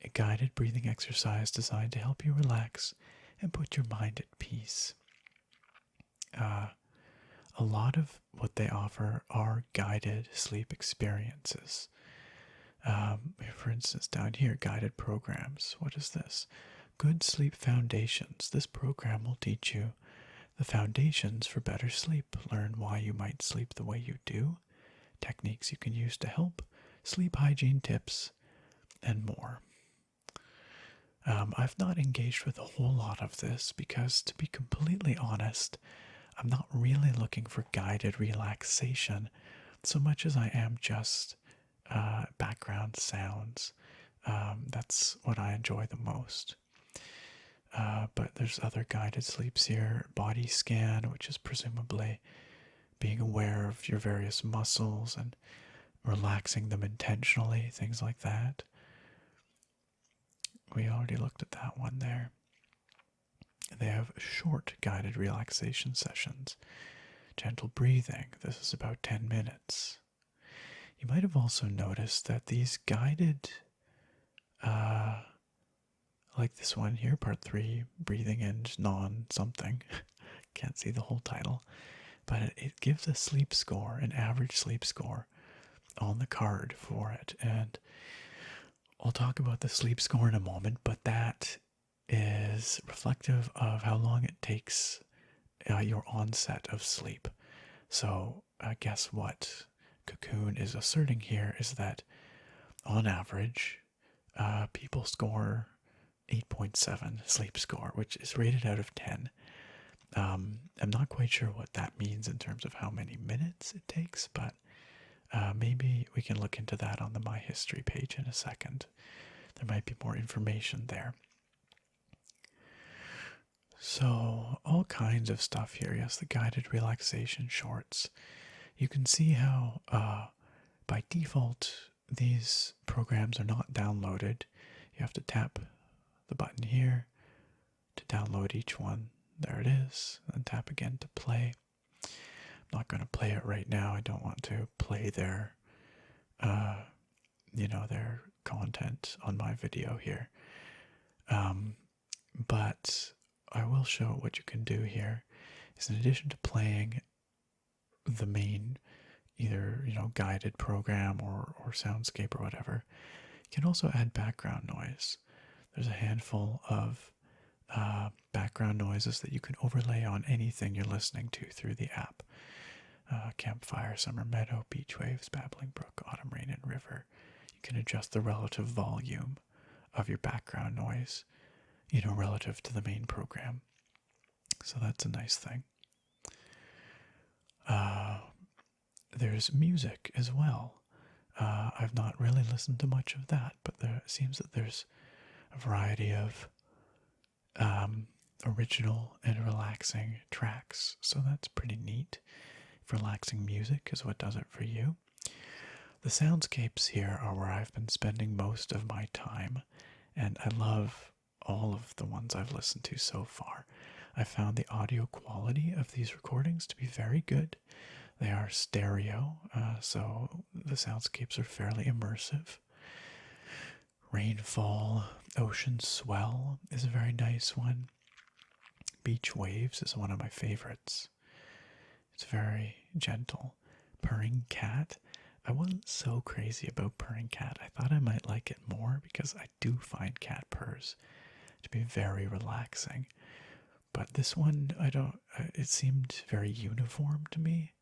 A guided breathing exercise designed to help you relax and put your mind at peace. A lot of what they offer are guided sleep experiences. For instance, down here, guided programs. What is this? Good Sleep Foundations. This program will teach you the foundations for better sleep. Learn why you might sleep the way you do, techniques you can use to help, sleep hygiene tips, and more. I've not engaged with a whole lot of this because, to be completely honest, I'm not really looking for guided relaxation so much as I am just background sounds. That's what I enjoy the most. But there's other guided sleeps here. Body scan, which is presumably being aware of your various muscles and relaxing them intentionally, things like that. We already looked at that one there. They have short guided relaxation sessions. Gentle breathing. This is about 10 minutes. You might have also noticed that these guided, like this one here, part 3, breathing and non-something. Can't see the whole title. But it gives a sleep score, an average sleep score on the card for it. And I'll talk about the sleep score in a moment, but that is reflective of how long it takes your onset of sleep. So guess what Kokoon is asserting here is that on average, people score 8.7 sleep score, which is rated out of 10. I'm not quite sure what that means in terms of how many minutes it takes, but maybe we can look into that on the My History page in a second. There might be more information there. So, all kinds of stuff here. Yes, the guided relaxation shorts. You can see how, by default, these programs are not downloaded. You have to tap the button here to download each one. There it is. And tap again to play. I'm not going to play it right now. I don't want to play their, their content on my video here. But I will show what you can do here. Is in addition to playing the main, either guided program or soundscape or whatever, you can also add background noise. There's a handful of background noises that you can overlay on anything you're listening to through the app. Campfire, summer meadow, beach waves, babbling brook, autumn rain, and river. You can adjust the relative volume of your background noise, relative to the main program. So that's a nice thing. There's music as well. I've not really listened to much of that, but it seems that there's a variety of original and relaxing tracks. So that's pretty neat. Relaxing music is what does it for you. The soundscapes here are where I've been spending most of my time, and I love all of the ones I've listened to so far. I found the audio quality of these recordings to be very good. They are stereo, so the soundscapes are fairly immersive. Rainfall, ocean swell is a very nice one. Beach waves is one of my favorites. It's very gentle. Purring cat. I wasn't so crazy about purring cat. I thought I might like it more because I do find cat purrs to be very relaxing. But this one, it seemed very uniform to me.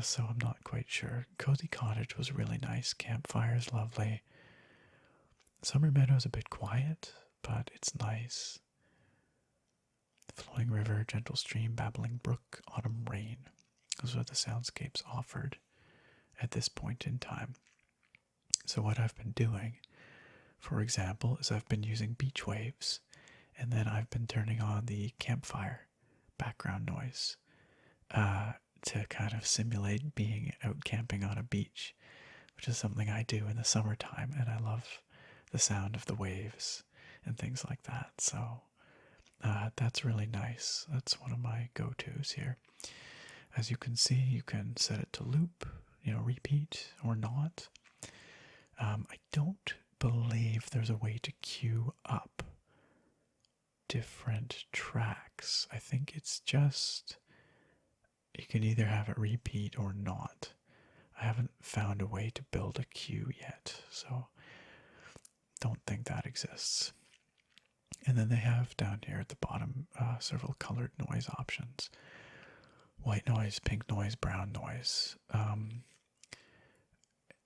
So I'm not quite sure. Cozy Cottage was really nice. Campfire is lovely. Summer Meadow is a bit quiet, but it's nice. Flowing river, gentle stream, babbling brook, autumn rain. Those are the soundscapes offered at this point in time. So what I've been doing, for example, is I've been using beach waves, and then I've been turning on the campfire background noise to kind of simulate being out camping on a beach, which is something I do in the summertime, and I love the sound of the waves and things like that. So that's really nice. That's one of my go-tos here. As you can see, you can set it to loop, repeat or not. I don't believe there's a way to queue up different tracks. I think it's just you can either have it repeat or not. I haven't found a way to build a queue yet, so don't think that exists. And then they have down here at the bottom several colored noise options. White noise, pink noise, brown noise.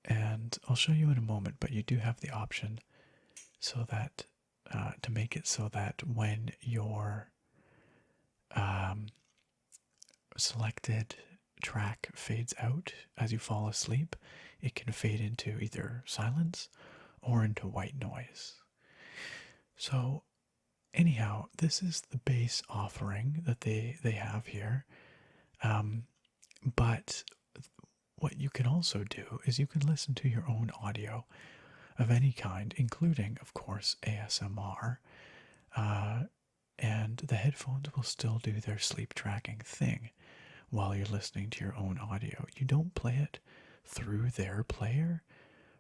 And I'll show you in a moment, but you do have the option so that to make it so that when your selected track fades out as you fall asleep, it can fade into either silence or into white noise. So anyhow, this is the base offering that they have here. But what you can also do is you can listen to your own audio of any kind, including, of course, ASMR. And the headphones will still do their sleep tracking thing while you're listening to your own audio. You don't play it through their player.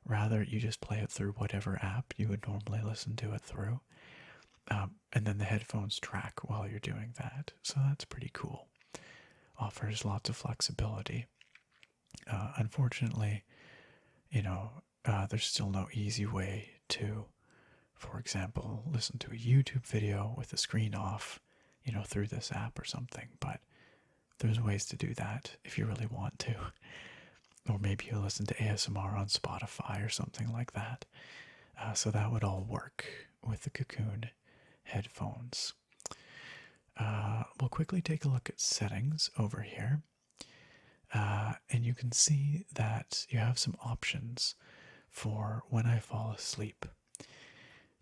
Rather, you just play it through whatever app you would normally listen to it through. And then the headphones track while you're doing that. So that's pretty cool. Offers lots of flexibility. Unfortunately, there's still no easy way to, for example, listen to a YouTube video with the screen off, through this app or something. But there's ways to do that if you really want to. or maybe you listen to ASMR on Spotify or something like that. So that would all work with the Kokoon headphones. We'll quickly take a look at settings over here. And you can see that you have some options for when I fall asleep.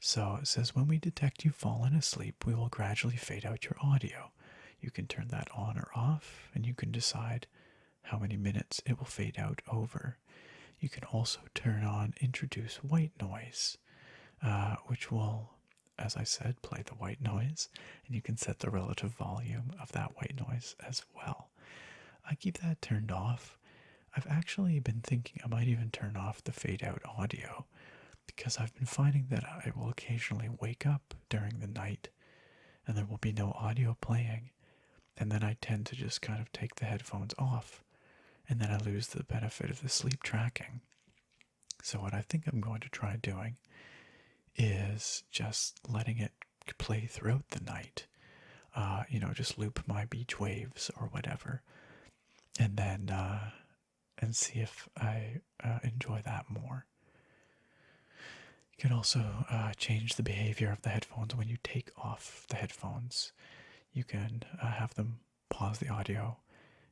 So it says when we detect you've fallen asleep, we will gradually fade out your audio. You can turn that on or off, and you can decide how many minutes it will fade out over. You can also turn on introduce white noise, which will, as I said, play the white noise, and you can set the relative volume of that white noise as well. I keep that turned off. I've actually been thinking I might even turn off the fade out audio because I've been finding that I will occasionally wake up during the night and there will be no audio playing, and then I tend to just kind of take the headphones off, and then I lose the benefit of the sleep tracking. So what I think I'm going to try doing is just letting it play throughout the night. Just loop my beach waves or whatever, and then and see if I enjoy that more. You can also change the behavior of the headphones when you take off the headphones. You can have them pause the audio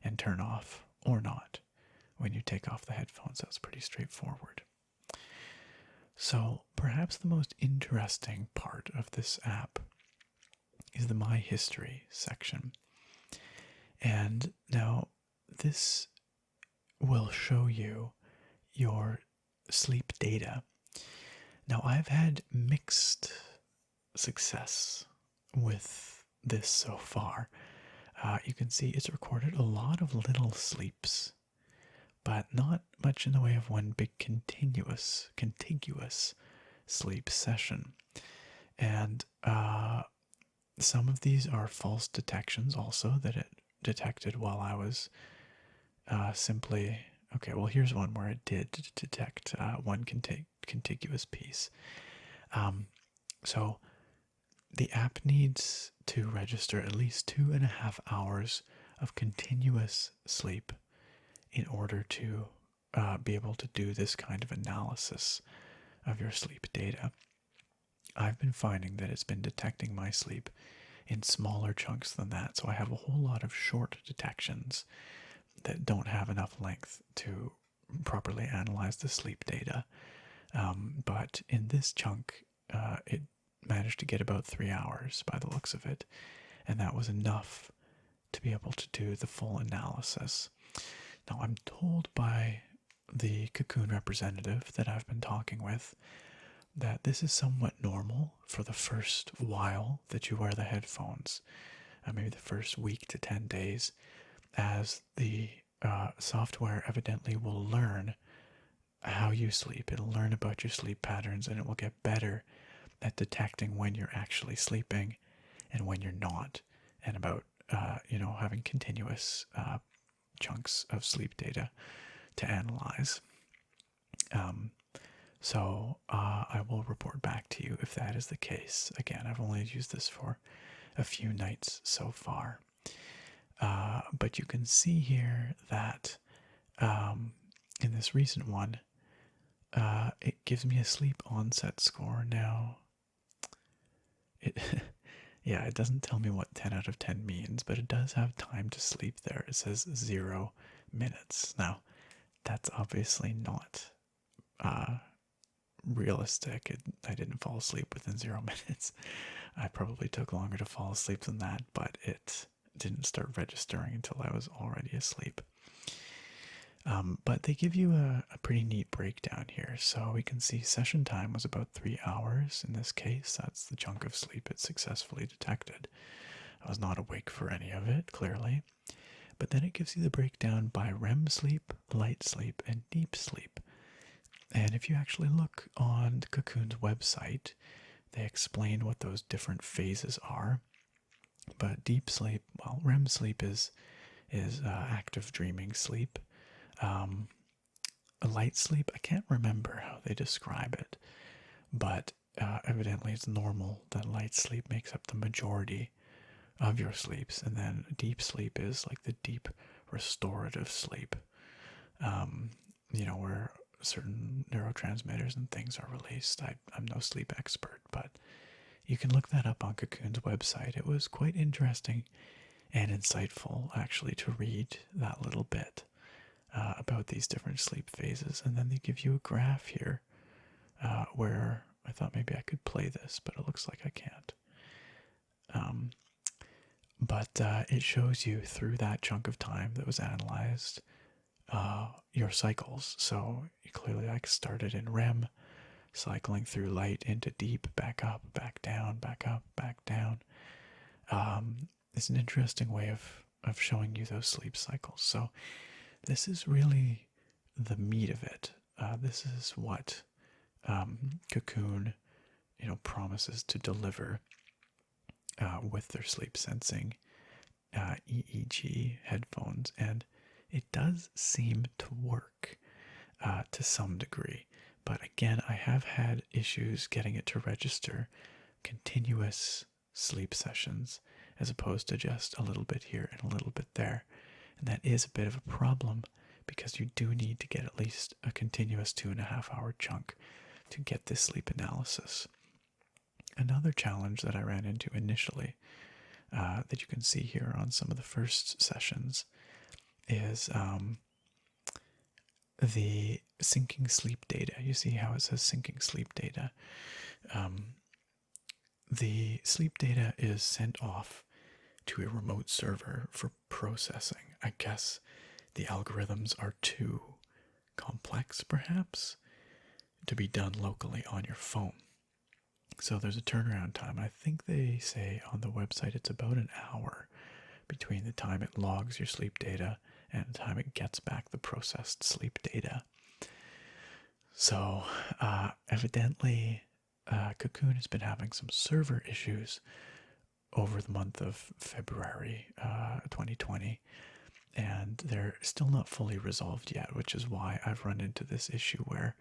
and turn off or not when you take off the headphones. That's pretty straightforward. So perhaps the most interesting part of this app is the My History section. And now this will show you your sleep data. Now I've had mixed success with this so far. You can see it's recorded a lot of little sleeps, but not much in the way of one big contiguous sleep session. And some of these are false detections also that it detected while I was simply... Okay, well, here's one where it did detect one contiguous piece. So the app needs to register at least 2.5 hours of continuous sleep in order to be able to do this kind of analysis of your sleep data. I've been finding that it's been detecting my sleep in smaller chunks than that, so I have a whole lot of short detections that don't have enough length to properly analyze the sleep data. But in this chunk, it managed to get about 3 hours by the looks of it, and that was enough to be able to do the full analysis. Now, I'm told by the Kokoon representative that I've been talking with that this is somewhat normal for the first while that you wear the headphones, maybe the first week to 10 days, as the software evidently will learn how you sleep. It'll learn about your sleep patterns, and it will get better at detecting when you're actually sleeping and when you're not, and about having continuous chunks of sleep data to analyze. So I will report back to you if that is the case. Again, I've only used this for a few nights so far. But you can see here that in this recent one, it gives me a sleep onset score now. It doesn't tell me what 10 out of 10 means, but it does have time to sleep there. It says 0 minutes. Now, that's obviously not realistic. I didn't fall asleep within 0 minutes. I probably took longer to fall asleep than that, but it didn't start registering until I was already asleep. But they give you a pretty neat breakdown here. So we can see session time was about 3 hours. In this case, that's the chunk of sleep it successfully detected. I was not awake for any of it, clearly. But then it gives you the breakdown by REM sleep, light sleep, and deep sleep. And if you actually look on Kokoon's website, they explain what those different phases are. But deep sleep, well, REM sleep is active dreaming sleep. A light sleep, I can't remember how they describe it, but evidently it's normal that light sleep makes up the majority of your sleeps, and then deep sleep is like the deep restorative sleep. where certain neurotransmitters and things are released. I'm no sleep expert, but you can look that up on Cocoon's website. It was quite interesting and insightful, actually, to read that little bit about these different sleep phases. And then they give you a graph here where I thought maybe I could play this, but it looks like I can't. But it shows you through that chunk of time that was analyzed your cycles. So you clearly started in REM, cycling through light into deep, back up, back down, back up, back down. It's an interesting way of showing you those sleep cycles. So this is really the meat of it. This is what Cocoon, promises to deliver with their sleep sensing EEG headphones, and it does seem to work to some degree. But again, I have had issues getting it to register continuous sleep sessions as opposed to just a little bit here and a little bit there. And that is a bit of a problem because you do need to get at least a continuous 2.5 hour chunk to get this sleep analysis. Another challenge that I ran into initially that you can see here on some of the first sessions is the syncing sleep data. You see how it says syncing sleep data. The sleep data is sent off to a remote server for processing. I guess the algorithms are too complex, perhaps, to be done locally on your phone. So there's a turnaround time. I think they say on the website it's about an hour between the time it logs your sleep data and the time it gets back the processed sleep data. So evidently Cocoon has been having some server issues over the month of February 2020, and they're still not fully resolved yet, which is why I've run into this issue where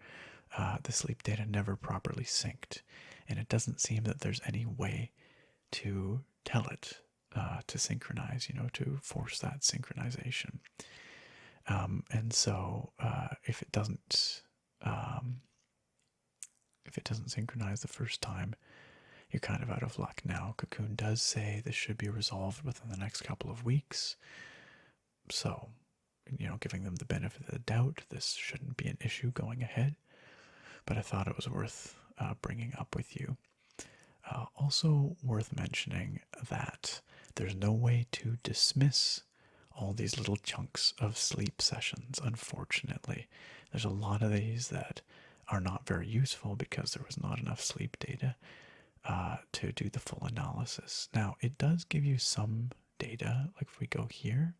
the sleep data never properly synced, and it doesn't seem that there's any way to tell it to synchronize, to force that synchronization. And so if it doesn't synchronize the first time, you're kind of out of luck. Now, Cocoon does say this should be resolved within the next couple of weeks. So, giving them the benefit of the doubt, this shouldn't be an issue going ahead. But I thought it was worth bringing up with you. Also worth mentioning that there's no way to dismiss all these little chunks of sleep sessions, unfortunately. There's a lot of these that are not very useful because there was not enough sleep data to do the full analysis. Now, it does give you some data, like if we go here,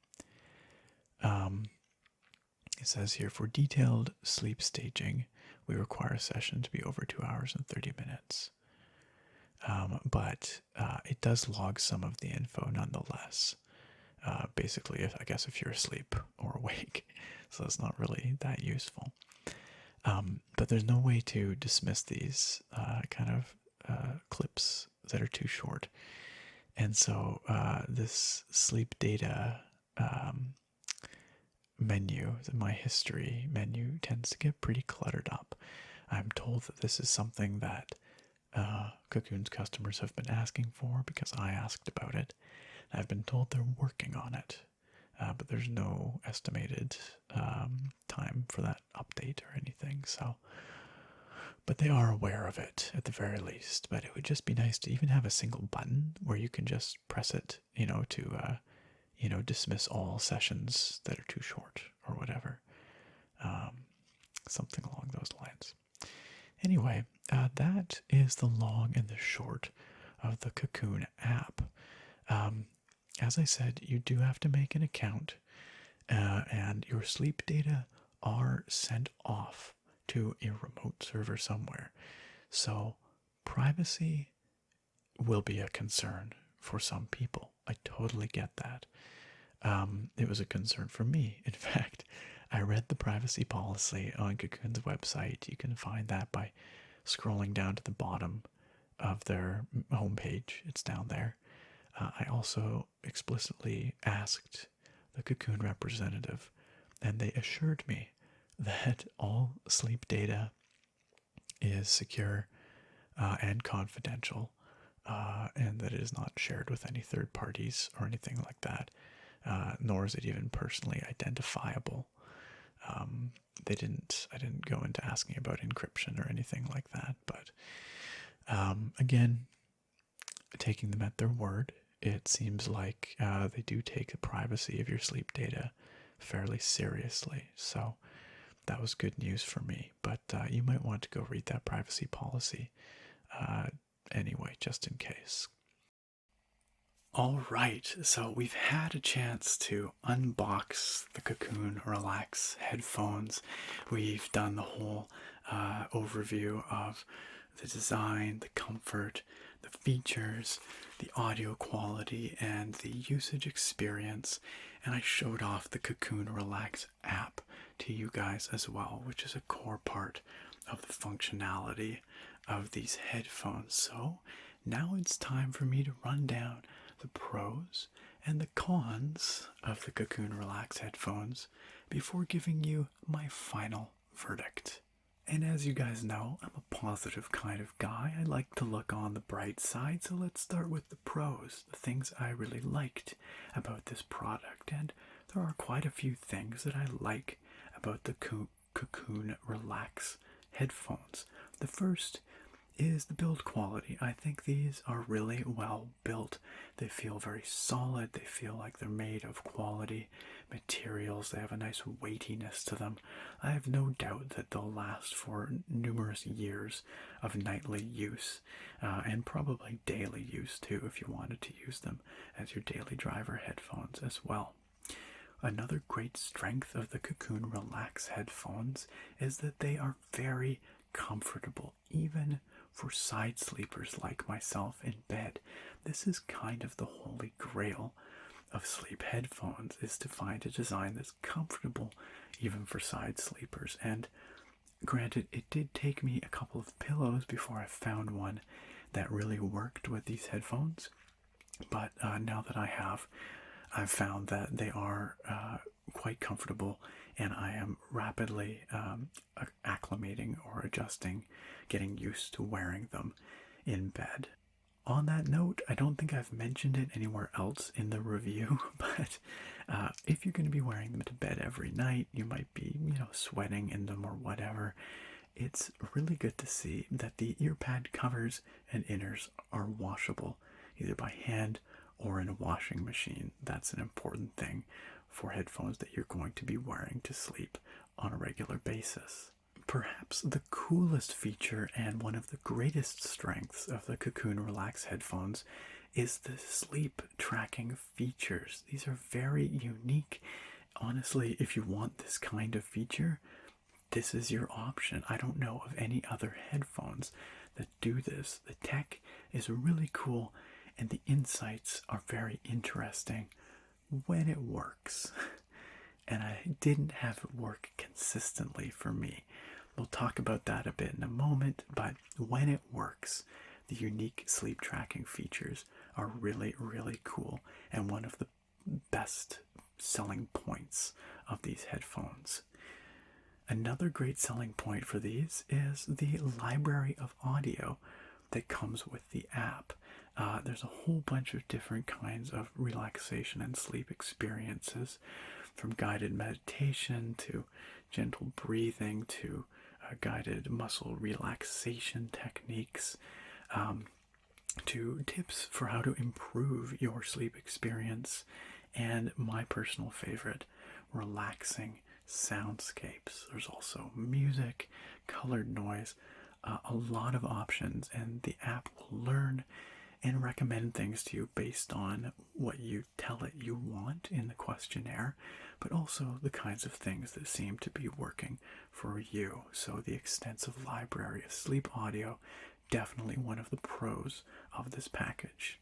it says here, for detailed sleep staging, we require a session to be over 2 hours and 30 minutes. But it does log some of the info nonetheless. Basically, if you're asleep or awake, so it's not really that useful. But there's no way to dismiss these clips that are too short. And so this sleep data menu, the My History menu, tends to get pretty cluttered up. I'm told that this is something that Cocoon's customers have been asking for because I asked about it. I've been told they're working on it, but there's no estimated time for that update or anything. So, but they are aware of it at the very least. But it would just be nice to even have a single button where you can just press it, to dismiss all sessions that are too short or whatever. Something along those lines. Anyway, that is the long and the short of the Cocoon app. As I said, you do have to make an account, and your sleep data are sent off to a remote server somewhere. So privacy will be a concern for some people. I totally get that. It was a concern for me. In fact, I read the privacy policy on Cocoon's website. You can find that by scrolling down to the bottom of their homepage. It's down there. I also explicitly asked the Cocoon representative and they assured me that all sleep data is secure and confidential, and that it is not shared with any third parties or anything like that, nor is it even personally identifiable. I didn't go into asking about encryption or anything like that, but again, taking them at their word, it seems like they do take the privacy of your sleep data fairly seriously. So that was good news for me. But you might want to go read that privacy policy anyway, just in case. All right, so we've had a chance to unbox the Kokoon Relax headphones. We've done the whole overview of the design, the comfort, the features, the audio quality, and the usage experience. And I showed off the Kokoon Relax app to you guys as well, which is a core part of the functionality of these headphones. So now it's time for me to run down the pros and the cons of the Kokoon Relax headphones before giving you my final verdict. And as you guys know, I'm a positive kind of guy. I like to look on the bright side, so let's start with the pros, the things I really liked about this product. And there are quite a few things that I like about the Kokoon Relax headphones. The first is the build quality. I think these are really well built. They feel very solid. They feel like they're made of quality materials. They have a nice weightiness to them. I have no doubt that they'll last for numerous years of nightly use and probably daily use too if you wanted to use them as your daily driver headphones as well. Another great strength of the Kokoon Relax headphones is that they are very comfortable, even for side sleepers like myself in bed. This is kind of the holy grail of sleep headphones, is to find a design that's comfortable even for side sleepers. And granted, it did take me a couple of pillows before I found one that really worked with these headphones, but now that I've found that they are quite comfortable, and I am rapidly acclimating or adjusting, getting used to wearing them in bed. On that note, I don't think I've mentioned it anywhere else in the review, but if you're going to be wearing them to bed every night, you might be, sweating in them or whatever. It's really good to see that the ear pad covers and inners are washable, either by hand or in a washing machine. That's an important thing for headphones that you're going to be wearing to sleep on a regular basis. Perhaps the coolest feature and one of the greatest strengths of the Kokoon Relax headphones is the sleep tracking features. These are very unique. Honestly, if you want this kind of feature, this is your option. I don't know of any other headphones that do this. The tech is really cool, and the insights are very interesting when it works. And I didn't have it work consistently for me. We'll talk about that a bit in a moment, but when it works, the unique sleep tracking features are really, really cool and one of the best selling points of these headphones. Another great selling point for these is the library of audio that comes with the app. There's a whole bunch of different kinds of relaxation and sleep experiences, from guided meditation to gentle breathing to guided muscle relaxation techniques, to tips for how to improve your sleep experience, and my personal favorite, relaxing soundscapes. There's also music, colored noise, a lot of options, and the app will learn and recommend things to you based on what you tell it you want in the questionnaire, but also the kinds of things that seem to be working for you. So the extensive library of sleep audio, definitely one of the pros of this package.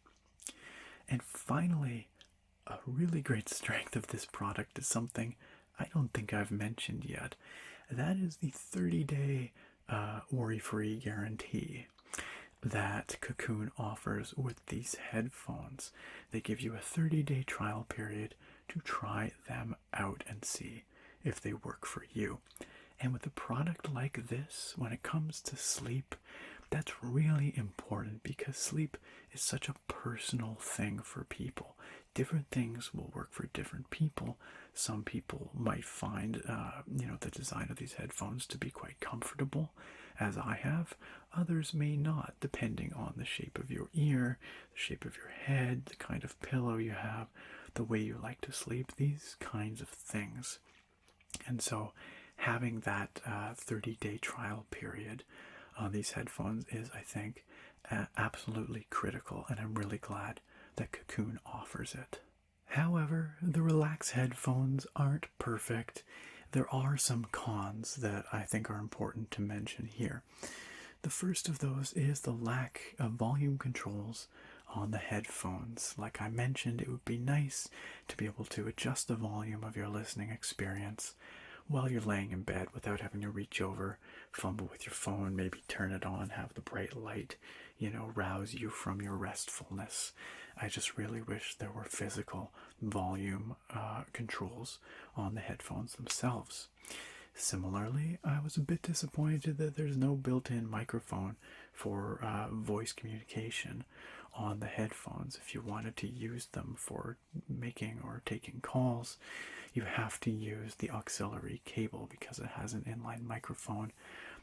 And finally, a really great strength of this product is something I don't think I've mentioned yet. That is the 30-day worry-free guarantee that Kokoon offers with these headphones. They give you a 30-day trial period to try them out and see if they work for you. And with a product like this, when it comes to sleep, that's really important because sleep is such a personal thing for people. Different things will work for different people. Some people might find, the design of these headphones to be quite comfortable, as I have. Others may not, depending on the shape of your ear, the shape of your head, the kind of pillow you have, the way you like to sleep, these kinds of things. And so having that 30-day trial period on these headphones is, I think, absolutely critical, and I'm really glad that Kokoon offers it. However, the Relax headphones aren't perfect. There are some cons that I think are important to mention here. The first of those is the lack of volume controls on the headphones. Like I mentioned, it would be nice to be able to adjust the volume of your listening experience while you're laying in bed without having to reach over, fumble with your phone, maybe turn it on, have the bright light, rouse you from your restfulness. I just really wish there were physical volume controls on the headphones themselves. Similarly, I was a bit disappointed that there's no built-in microphone for voice communication on the headphones. If you wanted to use them for making or taking calls, you have to use the auxiliary cable because it has an inline microphone.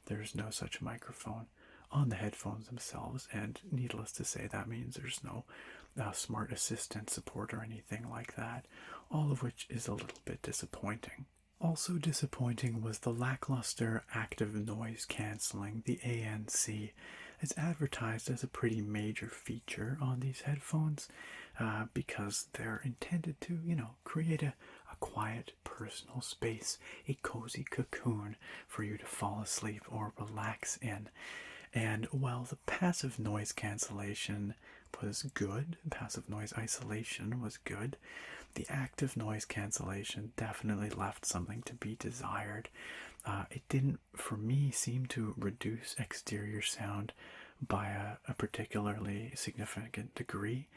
There's no such microphone on the headphones themselves, and needless to say, that means there's no smart assistant support or anything like that, all of which is a little bit disappointing. Also disappointing was the lackluster active noise cancelling, the ANC. It's advertised as a pretty major feature on these headphones because they're intended to, create a quiet personal space, a cozy cocoon for you to fall asleep or relax in. And while the passive noise cancellation was good, passive noise isolation was good, the active noise cancellation definitely left something to be desired. It didn't, for me, seem to reduce exterior sound by a particularly significant degree,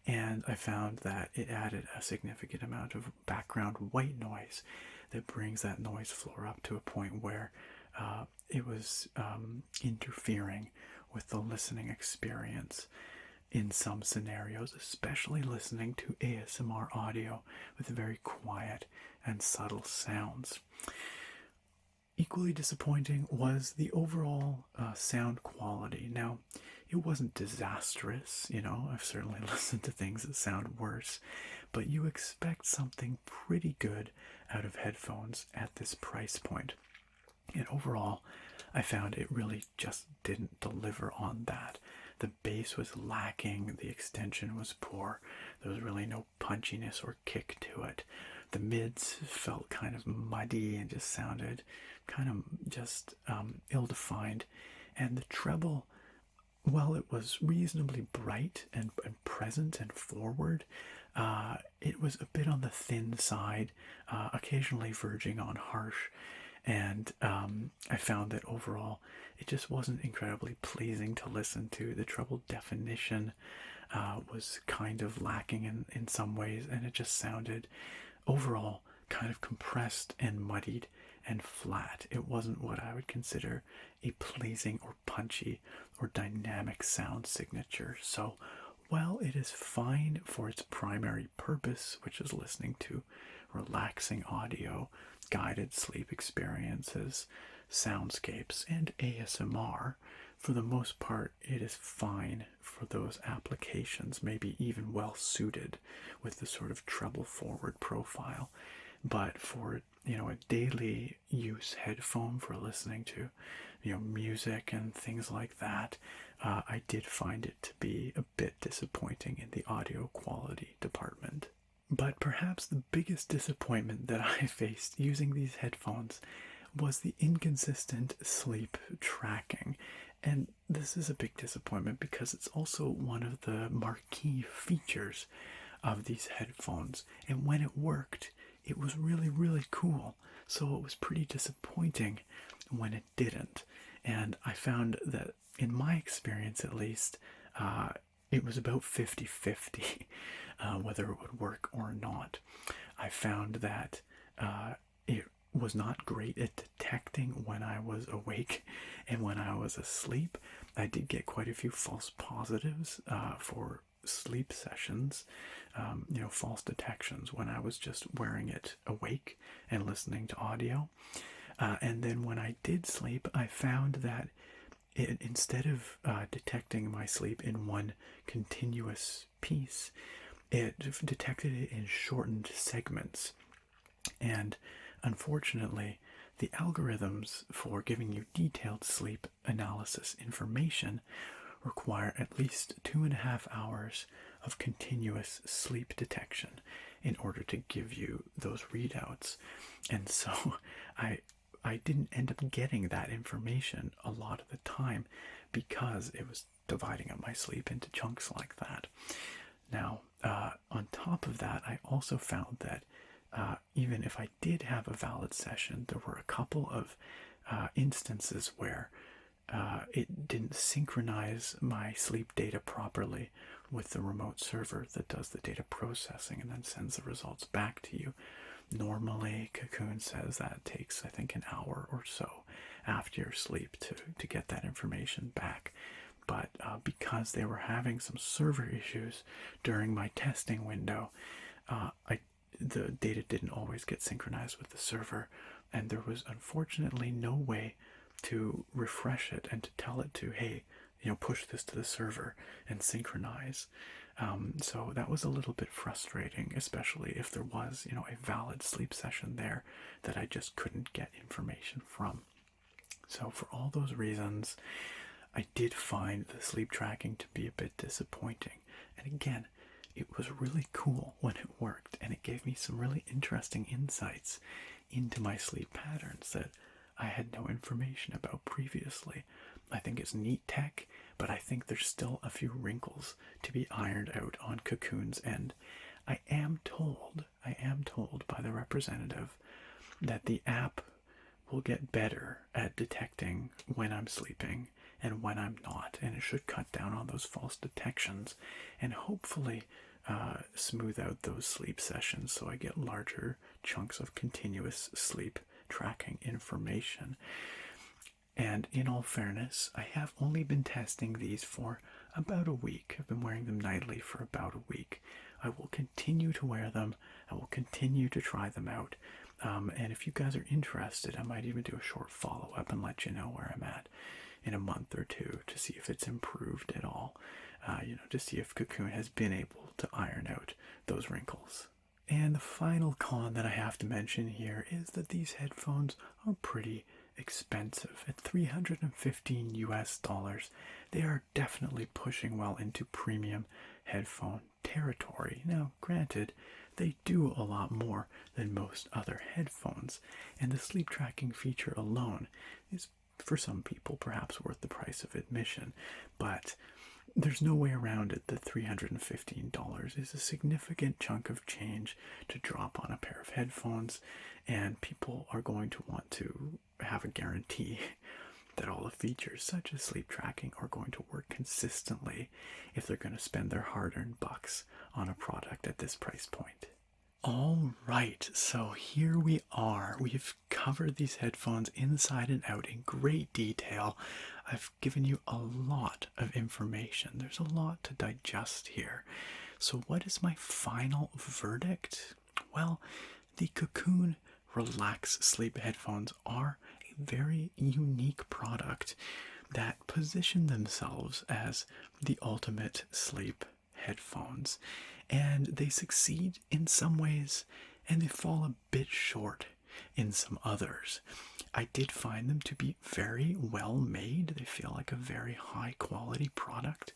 and I found that it added a significant amount of background white noise that brings that noise floor up to a point where it was interfering with the listening experience in some scenarios, especially listening to ASMR audio with very quiet and subtle sounds. Equally disappointing was the overall sound quality. Now, it wasn't disastrous, I've certainly listened to things that sound worse, but you expect something pretty good out of headphones at this price point. And overall, I found it really just didn't deliver on that. The bass was lacking, the extension was poor, there was really no punchiness or kick to it. The mids felt kind of muddy and just sounded kind of just ill-defined. And the treble, while it was reasonably bright and present and forward, it was a bit on the thin side, occasionally verging on harsh. And I found that overall it just wasn't incredibly pleasing to listen to. The treble definition was kind of lacking in some ways, and it just sounded overall kind of compressed and muddied and flat. It wasn't what I would consider a pleasing or punchy or dynamic sound signature. So while it is fine for its primary purpose, which is listening to relaxing audio, guided sleep experiences, soundscapes, and ASMR, for the most part, it is fine for those applications, maybe even well suited with the sort of treble forward profile. But for, a daily use headphone for listening to, music and things like that, I did find it to be a bit disappointing in the audio quality department. But perhaps the biggest disappointment that I faced using these headphones was the inconsistent sleep tracking. And this is a big disappointment because it's also one of the marquee features of these headphones. And when it worked, it was really, really cool. So it was pretty disappointing when it didn't. And I found that, in my experience at least, it was about 50-50 whether it would work or not. I found that it was not great at detecting when I was awake and when I was asleep. I did get quite a few false positives for sleep sessions, false detections when I was just wearing it awake and listening to audio. And then when I did sleep, I found that instead of detecting my sleep in one continuous piece, it detected it in shortened segments. And unfortunately, the algorithms for giving you detailed sleep analysis information require at least 2.5 hours of continuous sleep detection in order to give you those readouts. And so I didn't end up getting that information a lot of the time because it was dividing up my sleep into chunks like that. Now, on top of that, I also found that even if I did have a valid session, there were a couple of instances where it didn't synchronize my sleep data properly with the remote server that does the data processing and then sends the results back to you. Normally, Kokoon says that takes, I think, an hour or so after your sleep to get that information back. But because they were having some server issues during my testing window, the data didn't always get synchronized with the server, and there was unfortunately no way to refresh it and to tell it to, hey, push this to the server and synchronize. So that was a little bit frustrating, especially if there was, a valid sleep session there that I just couldn't get information from. So for all those reasons, I did find the sleep tracking to be a bit disappointing. And again, it was really cool when it worked, and it gave me some really interesting insights into my sleep patterns that I had no information about previously. I think it's neat tech, but I think there's still a few wrinkles to be ironed out on Kokoon's end. I am told by the representative that the app will get better at detecting when I'm sleeping and when I'm not, and it should cut down on those false detections and hopefully smooth out those sleep sessions so I get larger chunks of continuous sleep tracking information. And in all fairness, I have only been testing these for about a week. I've been wearing them nightly for about a week. I will continue to wear them. I will continue to try them out. And if you guys are interested, I might even do a short follow-up and let you know where I'm at in a month or two to see if it's improved at all. To see if Kokoon has been able to iron out those wrinkles. And the final con that I have to mention here is that these headphones are pretty expensive. At $315 US, they are definitely pushing well into premium headphone territory. Now, granted, they do a lot more than most other headphones, and the sleep tracking feature alone is, for some people, perhaps worth the price of admission, but there's no way around it that $315 is a significant chunk of change to drop on a pair of headphones, and people are going to want to have a guarantee that all the features such as sleep tracking are going to work consistently if they're going to spend their hard-earned bucks on a product at this price point. All right, so here we are. We've covered these headphones inside and out in great detail. I've given you a lot of information. There's a lot to digest here. So what is my final verdict? Well, the Kokoon Relax sleep headphones are a very unique product that position themselves as the ultimate sleep headphones. And they succeed in some ways, and they fall a bit short in some others. I did find them to be very well made. They feel like a very high quality product.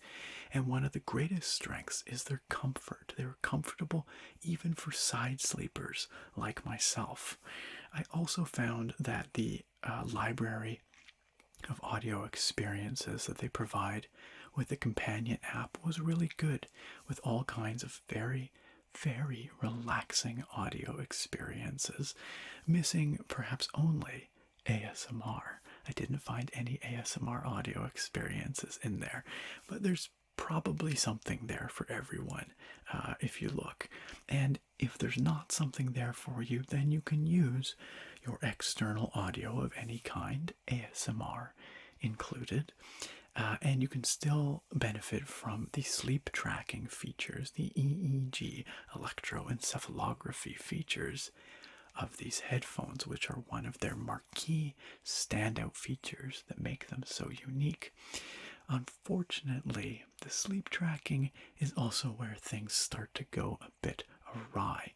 And one of the greatest strengths is their comfort. They're comfortable even for side sleepers like myself. I also found that the library of audio experiences that they provide with the companion app was really good, with all kinds of very, very relaxing audio experiences, missing perhaps only ASMR. I didn't find any ASMR audio experiences in there, but there's probably something there for everyone if you look. And if there's not something there for you, then you can use your external audio of any kind, ASMR included, and you can still benefit from the sleep tracking features, the EEG, electroencephalography features of these headphones, which are one of their marquee standout features that make them so unique. Unfortunately, the sleep tracking is also where things start to go a bit awry.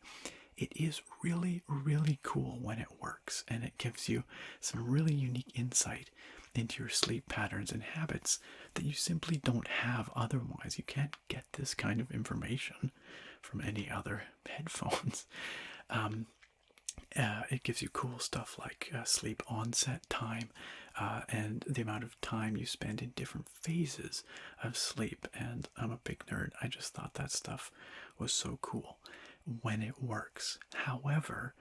It is really, really cool when it works, and it gives you some really unique insight into your sleep patterns and habits that you simply don't have otherwise. You can't get this kind of information from any other headphones. It gives you cool stuff like sleep onset time and the amount of time you spend in different phases of sleep. And I'm a big nerd. I just thought that stuff was so cool when it works. However,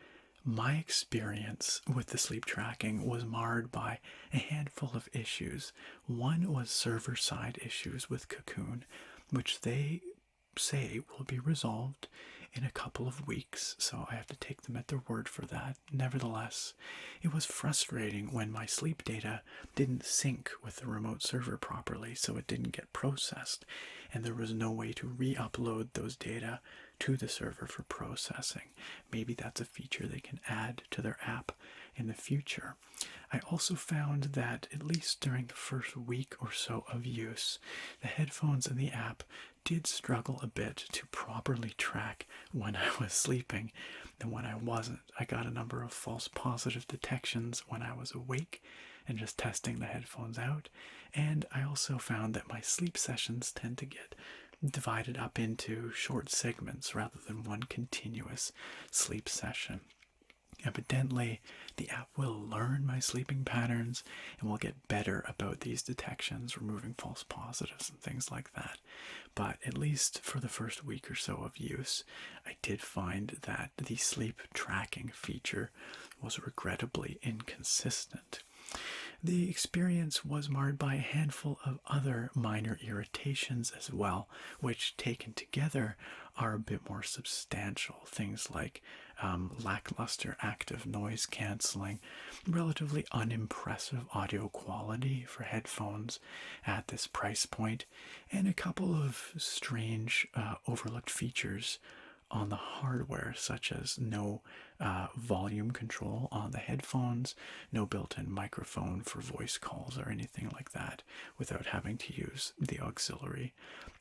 my experience with the sleep tracking was marred by a handful of issues. One was server-side issues with Kokoon, which they say will be resolved in a couple of weeks, so I have to take them at their word for that. Nevertheless, it was frustrating when my sleep data didn't sync with the remote server properly, so it didn't get processed, and there was no way to re-upload those data to the server for processing. Maybe that's a feature they can add to their app in the future. I also found that, at least during the first week or so of use, the headphones and the app did struggle a bit to properly track when I was sleeping and when I wasn't. I got a number of false positive detections when I was awake and just testing the headphones out. And I also found that my sleep sessions tend to get divided up into short segments rather than one continuous sleep session. Evidently, the app will learn my sleeping patterns and will get better about these detections, removing false positives and things like that. But at least for the first week or so of use, I did find that the sleep tracking feature was regrettably inconsistent. The experience was marred by a handful of other minor irritations as well, which taken together are a bit more substantial. Things like lackluster active noise cancelling, relatively unimpressive audio quality for headphones at this price point, and a couple of strange overlooked features on the hardware, such as no volume control on the headphones, no built-in microphone for voice calls or anything like that without having to use the auxiliary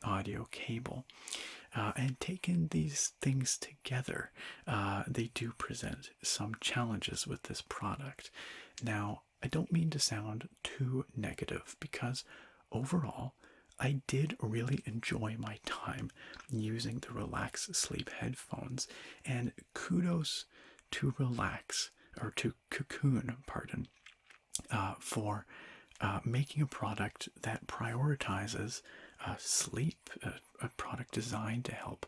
audio cable. And taking these things together, they do present some challenges with this product. Now, I don't mean to sound too negative, because overall, I did really enjoy my time using the Relax Sleep headphones, and kudos to Relax, or to Kokoon, pardon, for making a product that prioritizes sleep, a product designed to help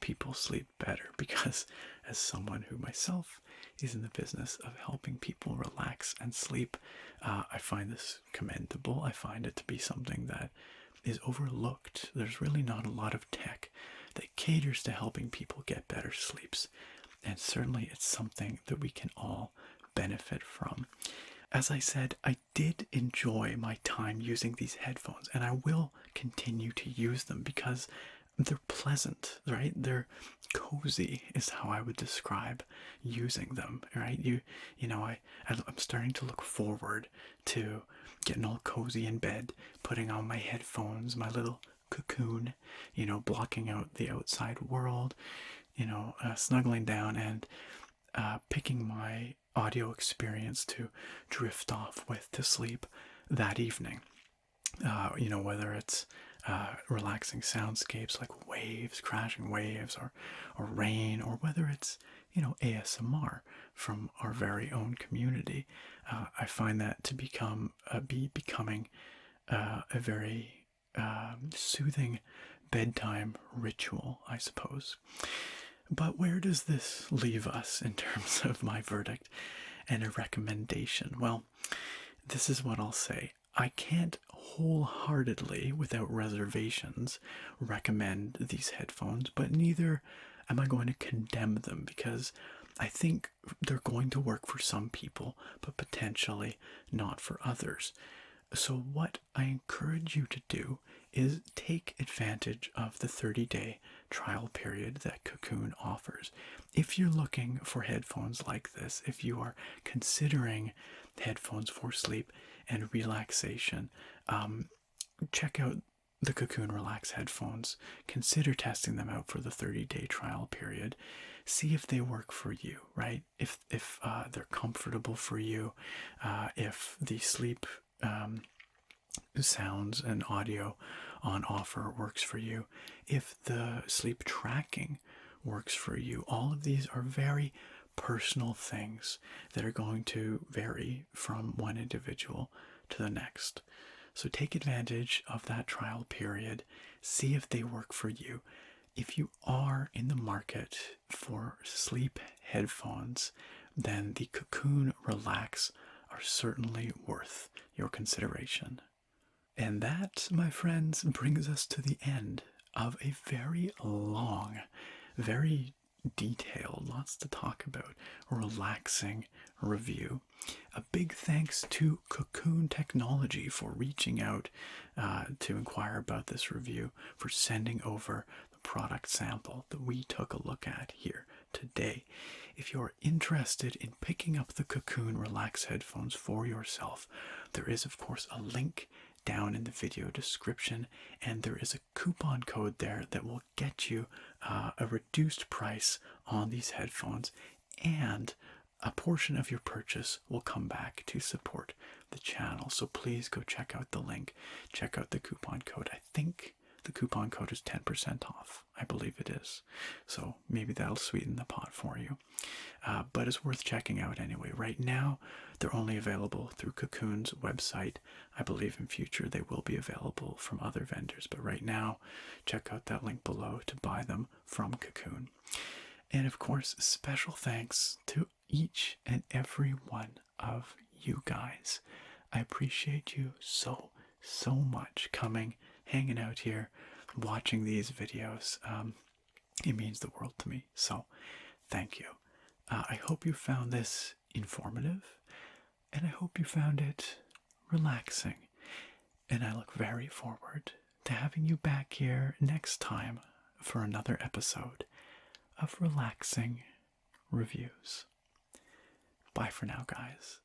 people sleep better. Because as someone who myself is in the business of helping people relax and sleep, I find this commendable. I find it to be something that is overlooked. There's really not a lot of tech that caters to helping people get better sleeps, and certainly it's something that we can all benefit from. As I said, I did enjoy my time using these headphones, and I will continue to use them because they're pleasant, right? They're cozy is how I would describe using them, right? I'm starting to look forward to getting all cozy in bed, putting on my headphones, my little cocoon, blocking out the outside world, snuggling down and picking my audio experience to drift off with to sleep that evening. Whether it's relaxing soundscapes like waves, crashing waves, or rain, or whether it's ASMR from our very own community. I find that to be becoming a very soothing bedtime ritual, I suppose. But where does this leave us in terms of my verdict and a recommendation? Well, this is what I'll say. I can't wholeheartedly, without reservations, recommend these headphones, but neither am I going to condemn them, because I think they're going to work for some people, but potentially not for others. So, what I encourage you to do is take advantage of the 30-day trial period that Kokoon offers. If you're looking for headphones like this, if you are considering headphones for sleep and relaxation, check out the Kokoon Relax headphones. Consider testing them out for the 30-day trial period. See if they work for you, right? If they're comfortable for you, if the sleep sounds and audio on offer works for you, if the sleep tracking works for you. All of these are very personal things that are going to vary from one individual to the next. So take advantage of that trial period. See if they work for you. If you are in the market for sleep headphones, then the Kokoon Relax are certainly worth your consideration. And that, my friends, brings us to the end of a very long, very detailed, lots to talk about, relaxing review. A big thanks to Kokoon Technology for reaching out to inquire about this review, for sending over the product sample that we took a look at here today. If you're interested in picking up the Kokoon Relax headphones for yourself, there is, of course, a link down in the video description, and there is a coupon code there that will get you a reduced price on these headphones, and a portion of your purchase will come back to support the channel. So please go check out the link, check out the coupon code. I think the coupon code is 10% off. I believe it is. So maybe that'll sweeten the pot for you. But it's worth checking out anyway. Right now, they're only available through Kokoon's website. I believe in future they will be available from other vendors. But right now, check out that link below to buy them from Kokoon. And of course, special thanks to each and every one of you guys. I appreciate you so much coming, hanging out here, watching these videos. It means the world to me. So thank you. I hope you found this informative, and I hope you found it relaxing. And I look very forward to having you back here next time for another episode of relaxing reviews. Bye for now, guys.